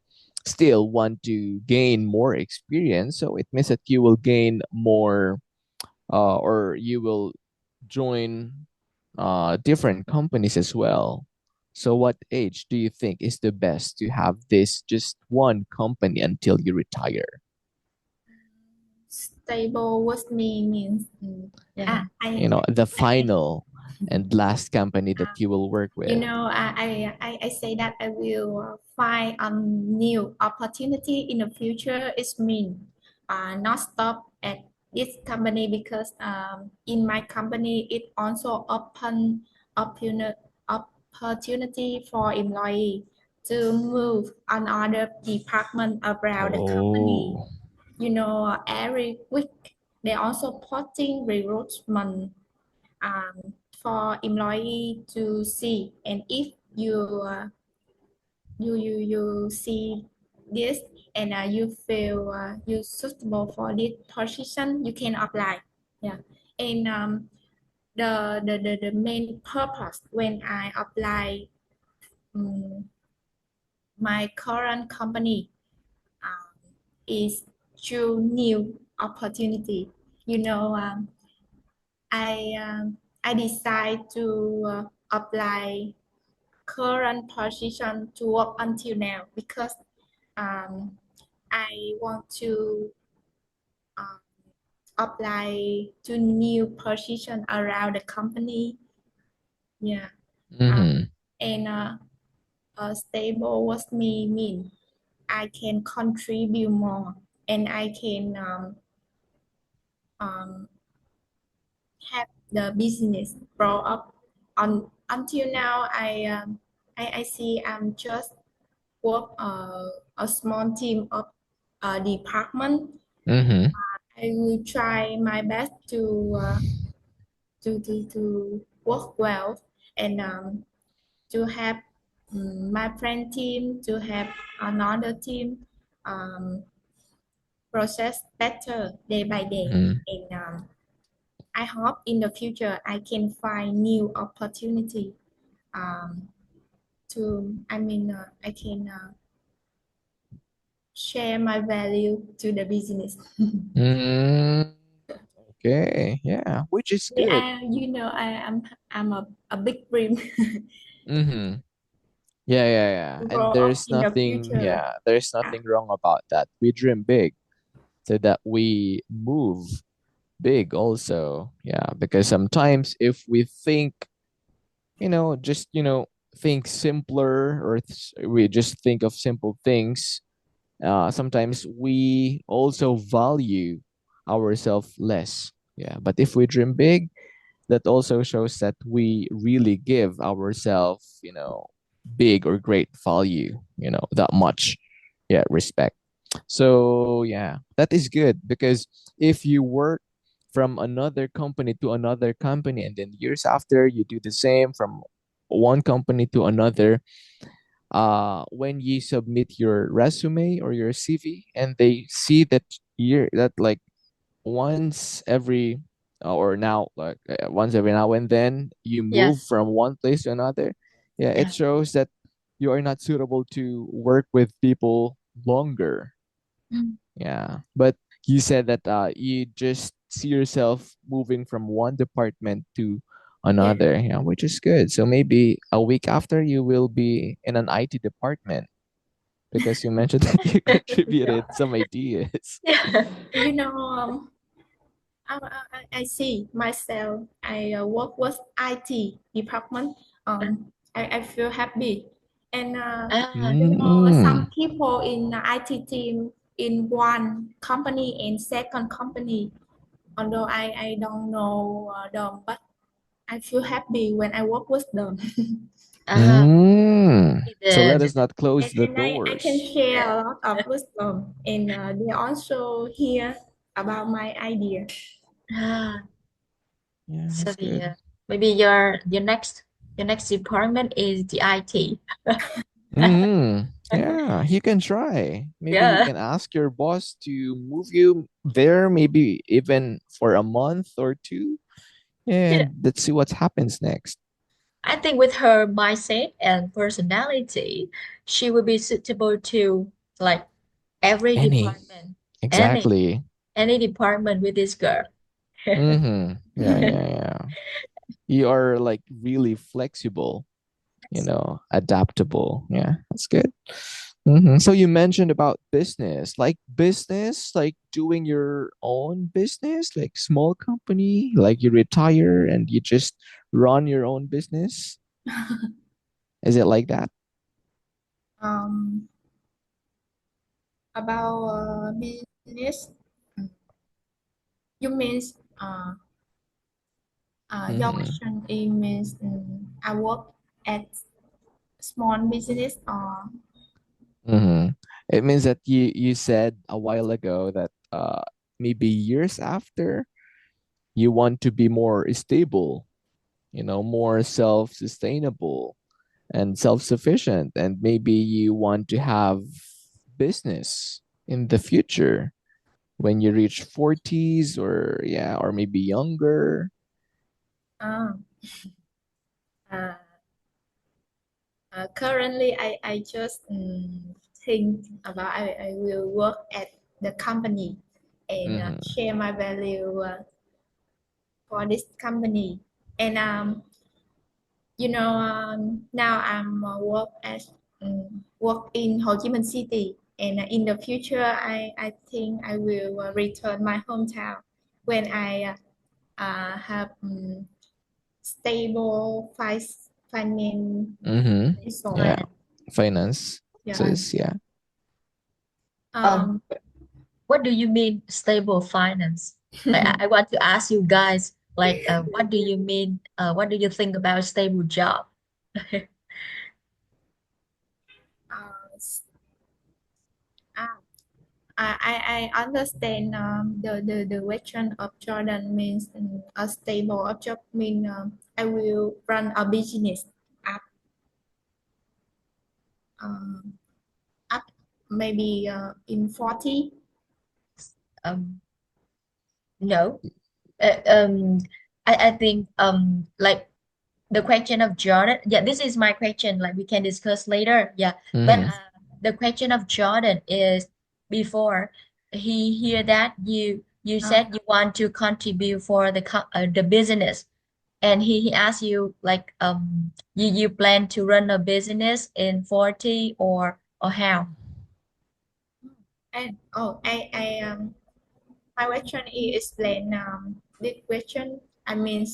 still want to gain more experience. So it means that you will gain more, or you will join different companies as well. So, what age do you think is the best to have this just one company until you retire?
Stable with me means
Yeah.
The
I
final and last company that you will work with.
I say that I will find a new opportunity in the future. It means not stop at this company because in my company it also open opportunity opportunity for employee to move another department around the company.
Oh.
Every week they also posting recruitment for employee to see, and if you see this and you feel you suitable for this position, you can apply. Yeah, and the main purpose when I apply um, my current company um, is to new opportunity. you know um, I decide to apply current position to work until now because um, I want to uh, apply to new position around the company. Yeah, uh,
Mm-hmm.
and stable with me mean I can contribute more and I can um, have the business grow up. On until now, I see I'm just work a small team of department.
Mm-hmm.
I will try my best to work well and to have my friend team to have another team um, process better day by day.
Mm-hmm.
And I hope in the future I can find new opportunity um, I can share my value to the business.
Mm, okay. Yeah, which is good.
I'm a big dream
Mm-hmm. Yeah, yeah, yeah.
to
And
grow up in the future.
there's nothing wrong about that. We dream big so that we move big also. Yeah, because sometimes if we think, just, think simpler, or we just think of simple things, sometimes we also value ourselves less. Yeah, but if we dream big, that also shows that we really give ourselves, big or great value, that much, yeah, respect. So yeah, that is good because if you work from another company to another company and then years after you do the same from one company to another, when you submit your resume or your CV and they see that like once every or now like once every now and then you move
Yes.
from one place to another, yeah, it
Yeah.
shows that you are not suitable to work with people longer.
Mm.
Yeah, but you said that you just see yourself moving from one department to
Yeah.
another, yeah, which is good. So maybe a week after you will be in an IT department because you mentioned that you contributed some ideas.
Yeah.
You know, I see myself. I work with IT department. I feel happy, and
Ah,
you know,
Mm.
some people in the IT team in one company and second company. Although I don't know them, but I feel happy when I work with them.
ah,
Mm. So let
the
us not close the
And I can
doors.
share
yeah.
a lot of wisdom, and they also hear about my idea.
Ah,
Yeah,
so
that's
the
good.
maybe your next department is the IT.
Yeah, you can try. Maybe you
Yeah.
can ask your boss to move you there, maybe even for a month or two.
Yeah.
And let's see what happens next.
I think with her mindset and personality, she would be suitable to like every
Any.
department, any
Exactly.
any department with this girl.
Yeah, yeah, yeah. You are like really flexible, adaptable. Yeah, that's good. So you mentioned about business, like doing your own business, like small company, like you retire and you just run your own business. Is it like that?
Um, about business, you means your
Mm-hmm.
question it means I work at small business or
Mm-hmm. It means that you said a while ago that maybe years after you want to be more stable, more self-sustainable and self-sufficient, and maybe you want to have business in the future when you reach 40s, or yeah, or maybe younger.
uh, uh, currently I just think about I will work at the company and
Mm-hmm.
share my value for this company and now I'm work in Ho Chi Minh City, and in the future, I think I will return my hometown when I have stable
Mm-hmm.
financial.
Yeah,
Fine.
finance
Yeah.
Fine.
says, yeah.
Um,
Um,
what do you mean stable finance? Like I want to ask you guys, like, what do you mean? What do you think about stable job?
s- uh, I understand the question of Jordan means a stable job mean I will run a business up um, up maybe in 40.
Um, no. Uh, um, I think like the question of Jordan. Yeah, this is my question. Like we can discuss later. Yeah, but
Mm-hmm.
Yes.
the question of Jordan is before he hear that you
Uh,
said you want to contribute for the business, and he asked you like you plan to run a business in 40 or how?
and my question is explain this question. I mean,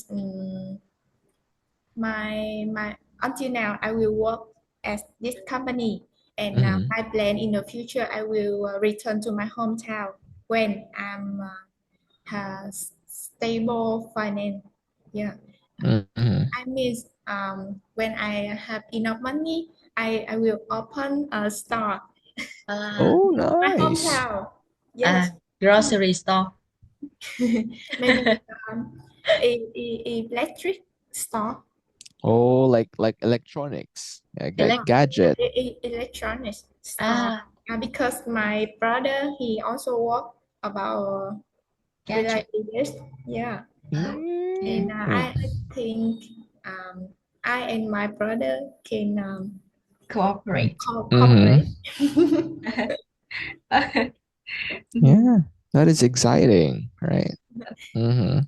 my until now I will work at this company, and
Mm-hmm.
my plan in the future I will return to my hometown when I'm has stable finance. Yeah,
Mm-hmm.
I mean when I have enough money, I will open a store
Uh,
Oh,
my
nice.
hometown.
uh
Yes,
grocery store.
maybe electric store,
Oh, like electronics, yeah,
Elect
gadget.
electronics store.
ah
Because my brother he also work about
gadget.
related this. Yeah, and
Mm.
I think I and my brother can
Cooperate.
cooperate.
Mm-hmm. Yeah, that is exciting, right? Mm-hmm.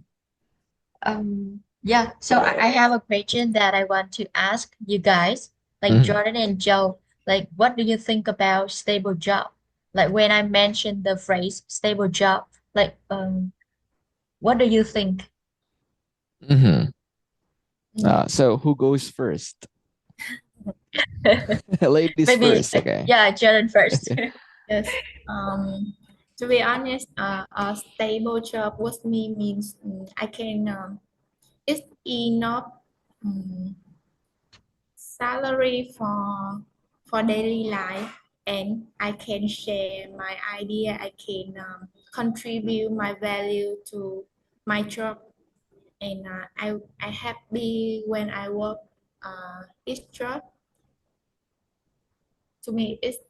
Yeah, so I have a question that I want to ask you guys, like
Mhm.
Jordan and Joe, like what do you think about stable job? Like when I mentioned the phrase stable job, like what do you think?
Mhm.
Mm.
So who goes first? Ladies
Maybe
first, okay.
yeah, Jordan first.
Okay.
Yes. To be honest, a stable job with me means I can it's enough um, salary for daily life, and I can share my idea. I can contribute my value to my job, and I happy when I work each job. To me it's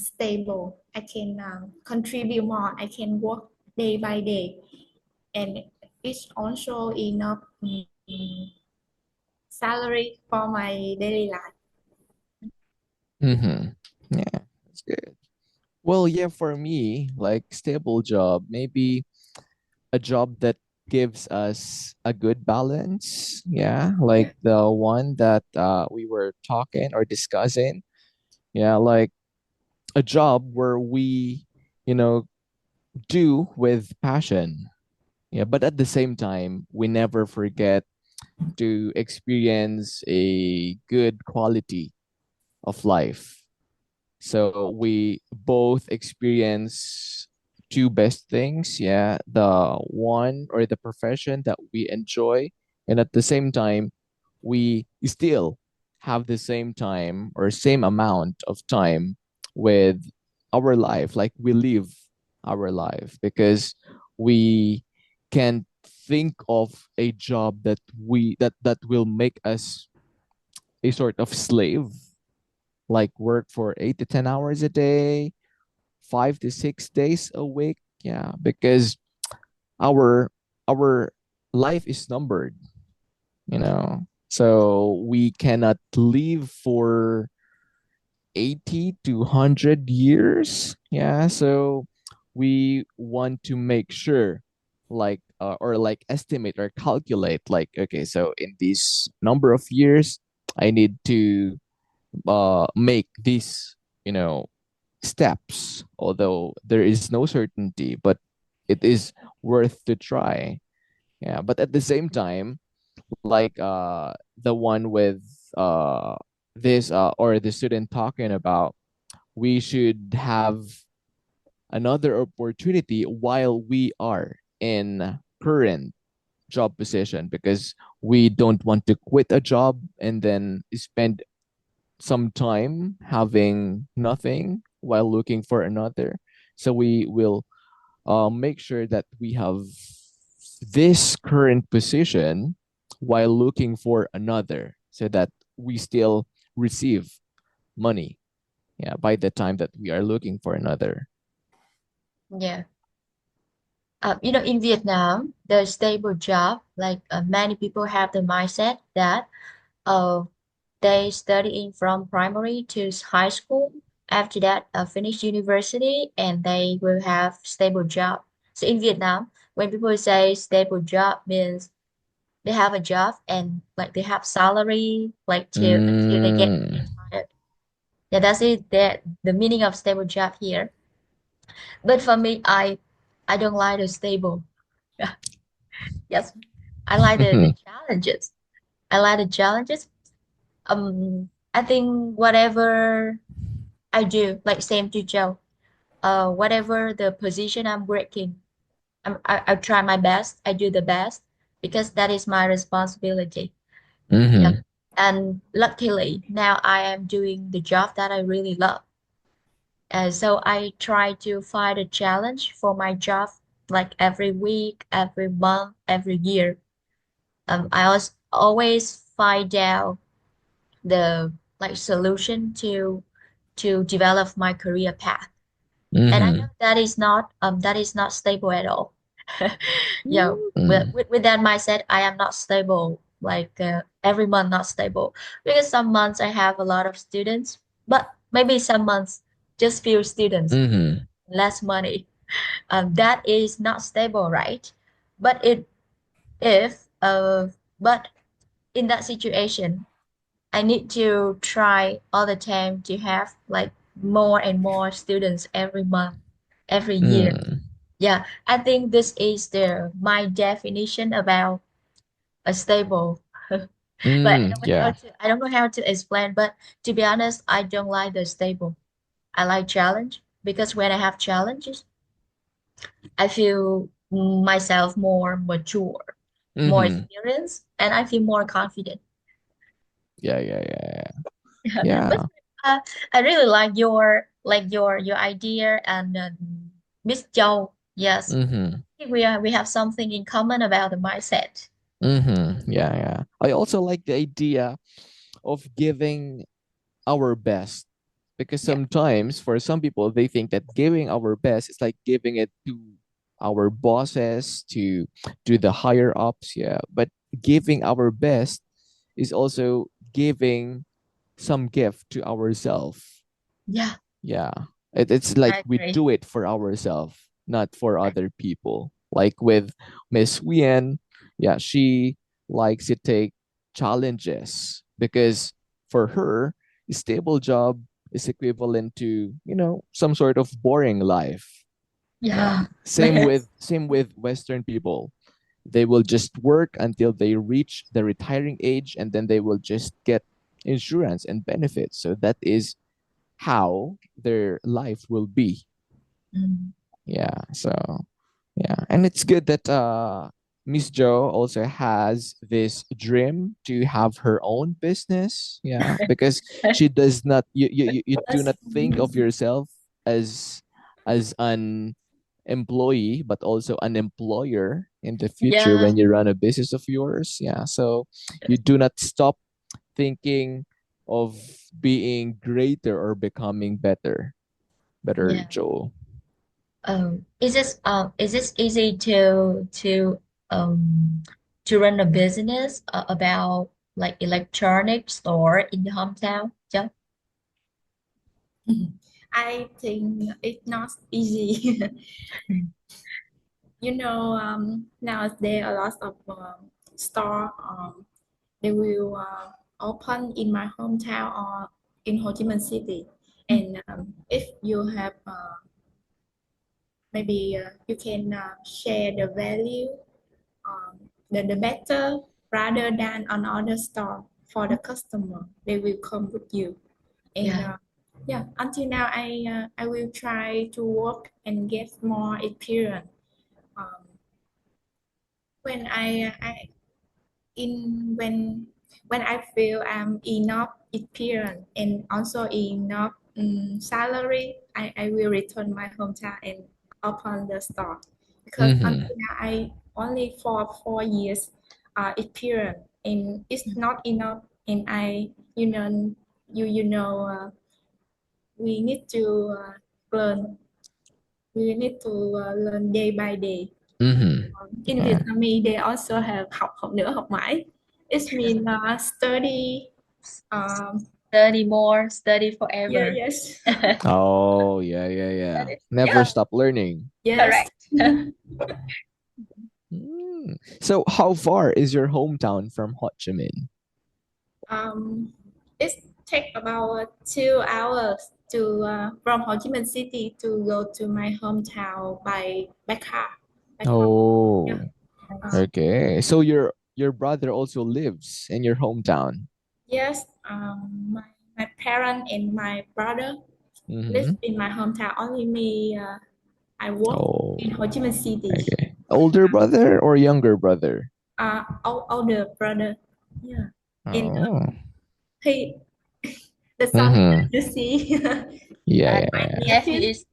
stable. I can contribute more. I can work day by day, and it's also enough salary for my daily life.
Mm-hmm. Yeah, that's good. Well, yeah, for me, like stable job, maybe a job that gives us a good balance. Yeah, like the one that we were talking or discussing. Yeah, like a job where we, you know, do with passion. Yeah, but at the same time, we never forget to experience a good quality of life. So we both experience two best things. Yeah, the one or the profession that we enjoy, and at the same time, we still have the same time or same amount of time with our life. Like we live our life because we can think of a job that will make us a sort of slave, like work for 8 to 10 hours a day, 5 to 6 days a week. Yeah, because our our life is numbered, you know. So we cannot live for 80 to 100 years. Yeah, so we want to make sure like or like estimate or calculate like okay, so in this number of years I need to make these, you know, steps, although there is no certainty, but it is worth to try. Yeah, but at the same time, like the one with uh this or the student talking about, we should have another opportunity while we are in current job position, because we don't want to quit a job and then spend some time having nothing while looking for another. So we will make sure that we have this current position while looking for another, so that we still receive money, yeah, by the time that we are looking for another.
Yeah. In Vietnam, the stable job, like many people have the mindset that uh, they studying from primary to high school. After that, finish university and they will have stable job. So in Vietnam, when people say stable job means they have a job and like they have salary like till until they get
Mm.
retired. Yeah, that's it. That the meaning of stable job here. But for me, I don't like the stable. Yes, I like the challenges. I like the challenges. I think whatever I do, like same to Joe, whatever the position I'm working, I try my best. I do the best because that is my responsibility. Yeah.
Mm-hmm.
And luckily, now I am doing the job that I really love. So I try to find a challenge for my job, like every week, every month, every year. I also always find out the like solution to develop my career path. And I know
Mm-hmm.
that is not stable at all. Yeah,
Mm.
with that mindset, I am not stable. Like every month, not stable because some months I have a lot of students, but maybe some months just few students,
Mm-hmm.
less money. That is not stable, right? But it if But in that situation, I need to try all the time to have like more and more students every month, every year.
Mm.
Yeah, I think this is the my definition about a stable. But
Mm, yeah.
I don't know how to explain, but to be honest, I don't like the stable. I like challenge because when I have challenges, I feel myself more mature, more
Mm-hmm.
experienced, and I feel more confident.
Yeah, yeah, yeah,
But
yeah.
uh, I really like your idea and Miss Châu. Yes,
Mm-hmm.
I think we have something in common about the mindset.
Mm-hmm. Yeah, yeah. I also like the idea of giving our best because
Yeah,
sometimes for some people they think that giving our best is like giving it to our bosses, to the higher ups, yeah, but giving our best is also giving some gift to ourselves.
yeah,
Yeah. It's like
I
we
agree.
do it for ourselves, not for other people. Like with Miss Wien, yeah, she likes to take challenges because for her, a stable job is equivalent to, some sort of boring life. Yeah.
Yeah,
Same with Western people. They will just work until they reach the retiring age and then they will just get insurance and benefits. So that is how their life will be.
Mm,
Yeah. So yeah, and it's good that Miss Joe also has this dream to have her own business. Yeah, because she does not. You do
Us.
not think of yourself as an employee, but also an employer in the future
yeah,
when you run a business of yours. Yeah. So you do not stop thinking of being greater or becoming better
yeah.
Joe.
Is this easy to run a business about like electronic store in the hometown? Yeah.
I think it's not easy. Nowadays a lot of store they will open in my hometown or in Ho Chi Minh City. And if you have maybe you can share the value, the better rather than another store for the customer. They will come with you. And
Yeah.
yeah, until now I will try to work and get more experience. Um, when I in when I feel I'm enough experience and also enough salary, I will return my hometown and open the store because
Mm-hmm.
until now I only for 4 years experience and it's not enough and I you know we need to learn we need to learn day by day.
Mm-hmm.
In
Yeah.
Vietnamese they also have học nữa học mãi. It means study.
Study more, study
Yeah,
forever.
yes.
Oh, yeah, yeah, yeah.
That is,
Never
yeah,
stop learning.
Yes.
correct.
So, how far is your hometown from Ho Chi Minh?
Um, it take about 2 hours to from Ho Chi Minh City to go to my hometown by car. By car. Yeah.
Oh,
Um,
okay. So your brother also lives in your hometown.
yes. My parents and my brother live
Mm-hmm.
in my hometown. Only me. I work
Oh,
in Ho Chi Minh City.
okay. Older brother or younger brother?
Older brother. Yeah. And
Oh.
he the son
Mm-hmm.
you see
Yeah,
Uh,
yeah,
my
yeah.
yeah, he
nephew.
is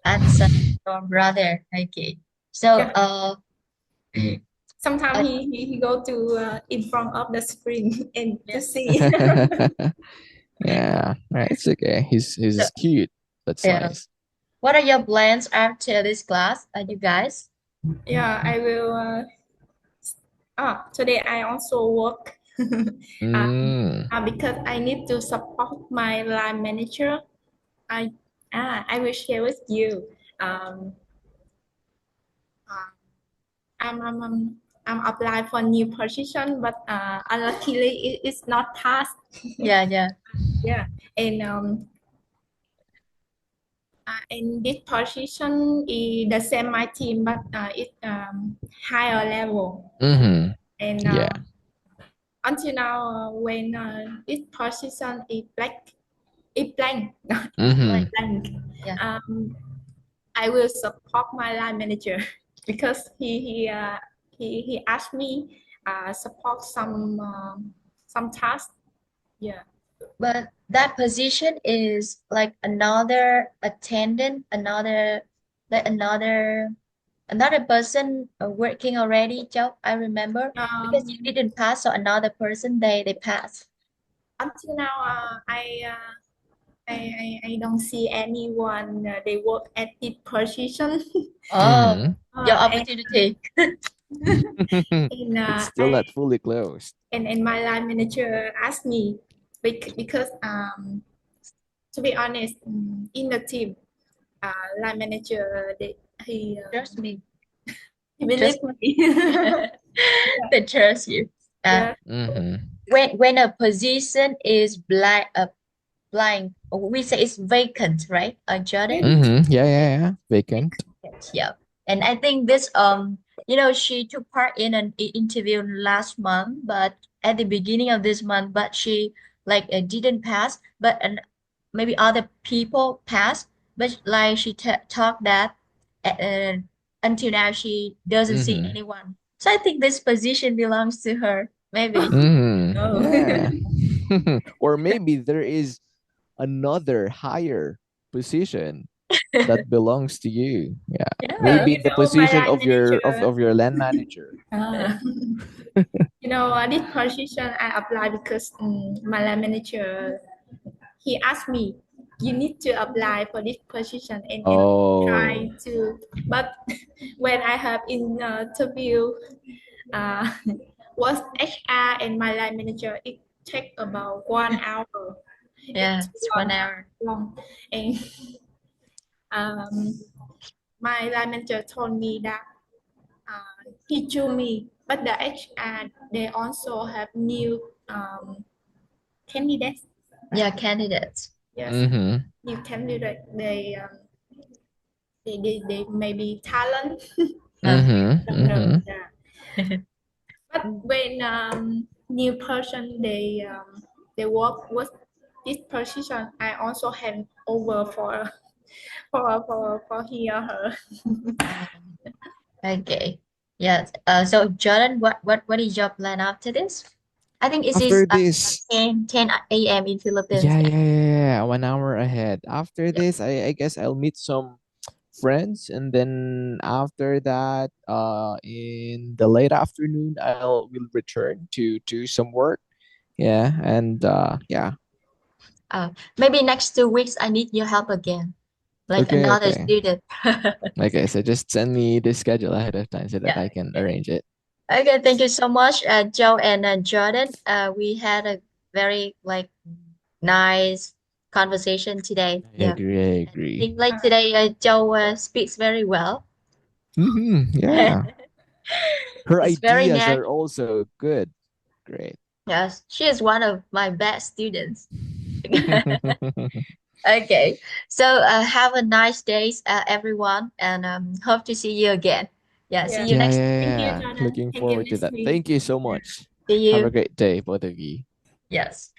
answer your brother. Okay. So,
Yeah. Sometimes
uh,
he go to in front of the screen and to
yes.
see.
Yeah, right, it's okay.
So,
He's cute. That's
yeah.
nice.
What are your plans after this class, you guys?
Yeah, I will. Today I also work uh,
Mm.
because I need to support my line manager. I I will share with you. Um, uh, I'm I'm applying for new position, but unluckily it's not passed.
Yeah, yeah.
Yeah, and in this position is the same my team, but it's higher level.
Mm-hmm.
And
Yeah.
until now, when this position is blank,
Mm-hmm.
blank,
Yeah.
I will support my line manager because he asked me support some tasks. Yeah.
But that position is like another attendant, another person working already, Joe. I remember because you
Um,
didn't pass, so another person they passed.
until now, I don't see anyone they work at this position.
Oh,
Mm-hmm.
your
And
opportunity.
and
It's still not fully closed.
and my line manager asked me because to be honest, in the team, line manager
Trust me.
he
Trust
believed me.
they trust you. Uh,
Yeah.
Mm-hmm.
when a position is blank, we say it's vacant, right? Jordan?
Mm-hmm. Yeah, yeah, yeah. Vacant.
Yeah. And I think this she took part in an interview last month, but at the beginning of this month, but she like didn't pass, but maybe other people passed, but like she talked that uh, until now she doesn't see
Mm-hmm.
anyone. So I think this position belongs to her, maybe.
Mm-hmm.
Oh.
Yeah. Or maybe there is another higher position that belongs to you. Yeah.
Yeah.
Maybe
You
the
know, my
position
line
of
manager.
your land manager.
You know, this position I applied because my line manager he asked me, you need to apply for this position, and
Oh.
try to. But when I have interview, uh, was HR and my line manager, it take about 1 hour.
Yeah,
It's
it's
long,
1 hour.
long, and um, my line manager told me that he chose me, but the HR they also have new candidates.
Yeah, candidates.
Yes,
Mm-hmm.
new candidate. They may be talent.
Uh,
Mm-hmm.
Don't know.
Mm-hmm.
Yeah. But when new person they work with this position, I also hand over for he or her.
okay. Yes. So Jordan, what is your plan after this? I think it is
After this,
10 a.m. in Philippines.
yeah,
Yeah.
yeah, yeah, yeah, 1 hour ahead. After
Yep.
this, I guess I'll meet some friends, and then after that, in the late afternoon, will return to some work. Yeah, and yeah.
Maybe next 2 weeks I need your help again, like
Okay,
another
okay.
student.
Okay, so just send me the schedule ahead of time so that
Yeah.
I can arrange it.
Okay. Thank you so much, Joe and Jordan. We had a very like nice conversation today.
I
Yeah.
agree. I
And I
agree.
think like today, Joe speaks very well.
Mm-hmm. Yeah. Her
It's very
ideas
nice.
are also good. Great.
Yes, she is one of my best students. Okay, so have a nice day, everyone, and hope to see you again. Yeah, see
Yeah.
you
Yeah,
next.
yeah,
Thank you,
yeah.
Jordan.
Looking
Thank you,
forward to
next
that.
week.
Thank you so
Yeah.
much.
See
Have a
you.
great day, both of you.
Yes.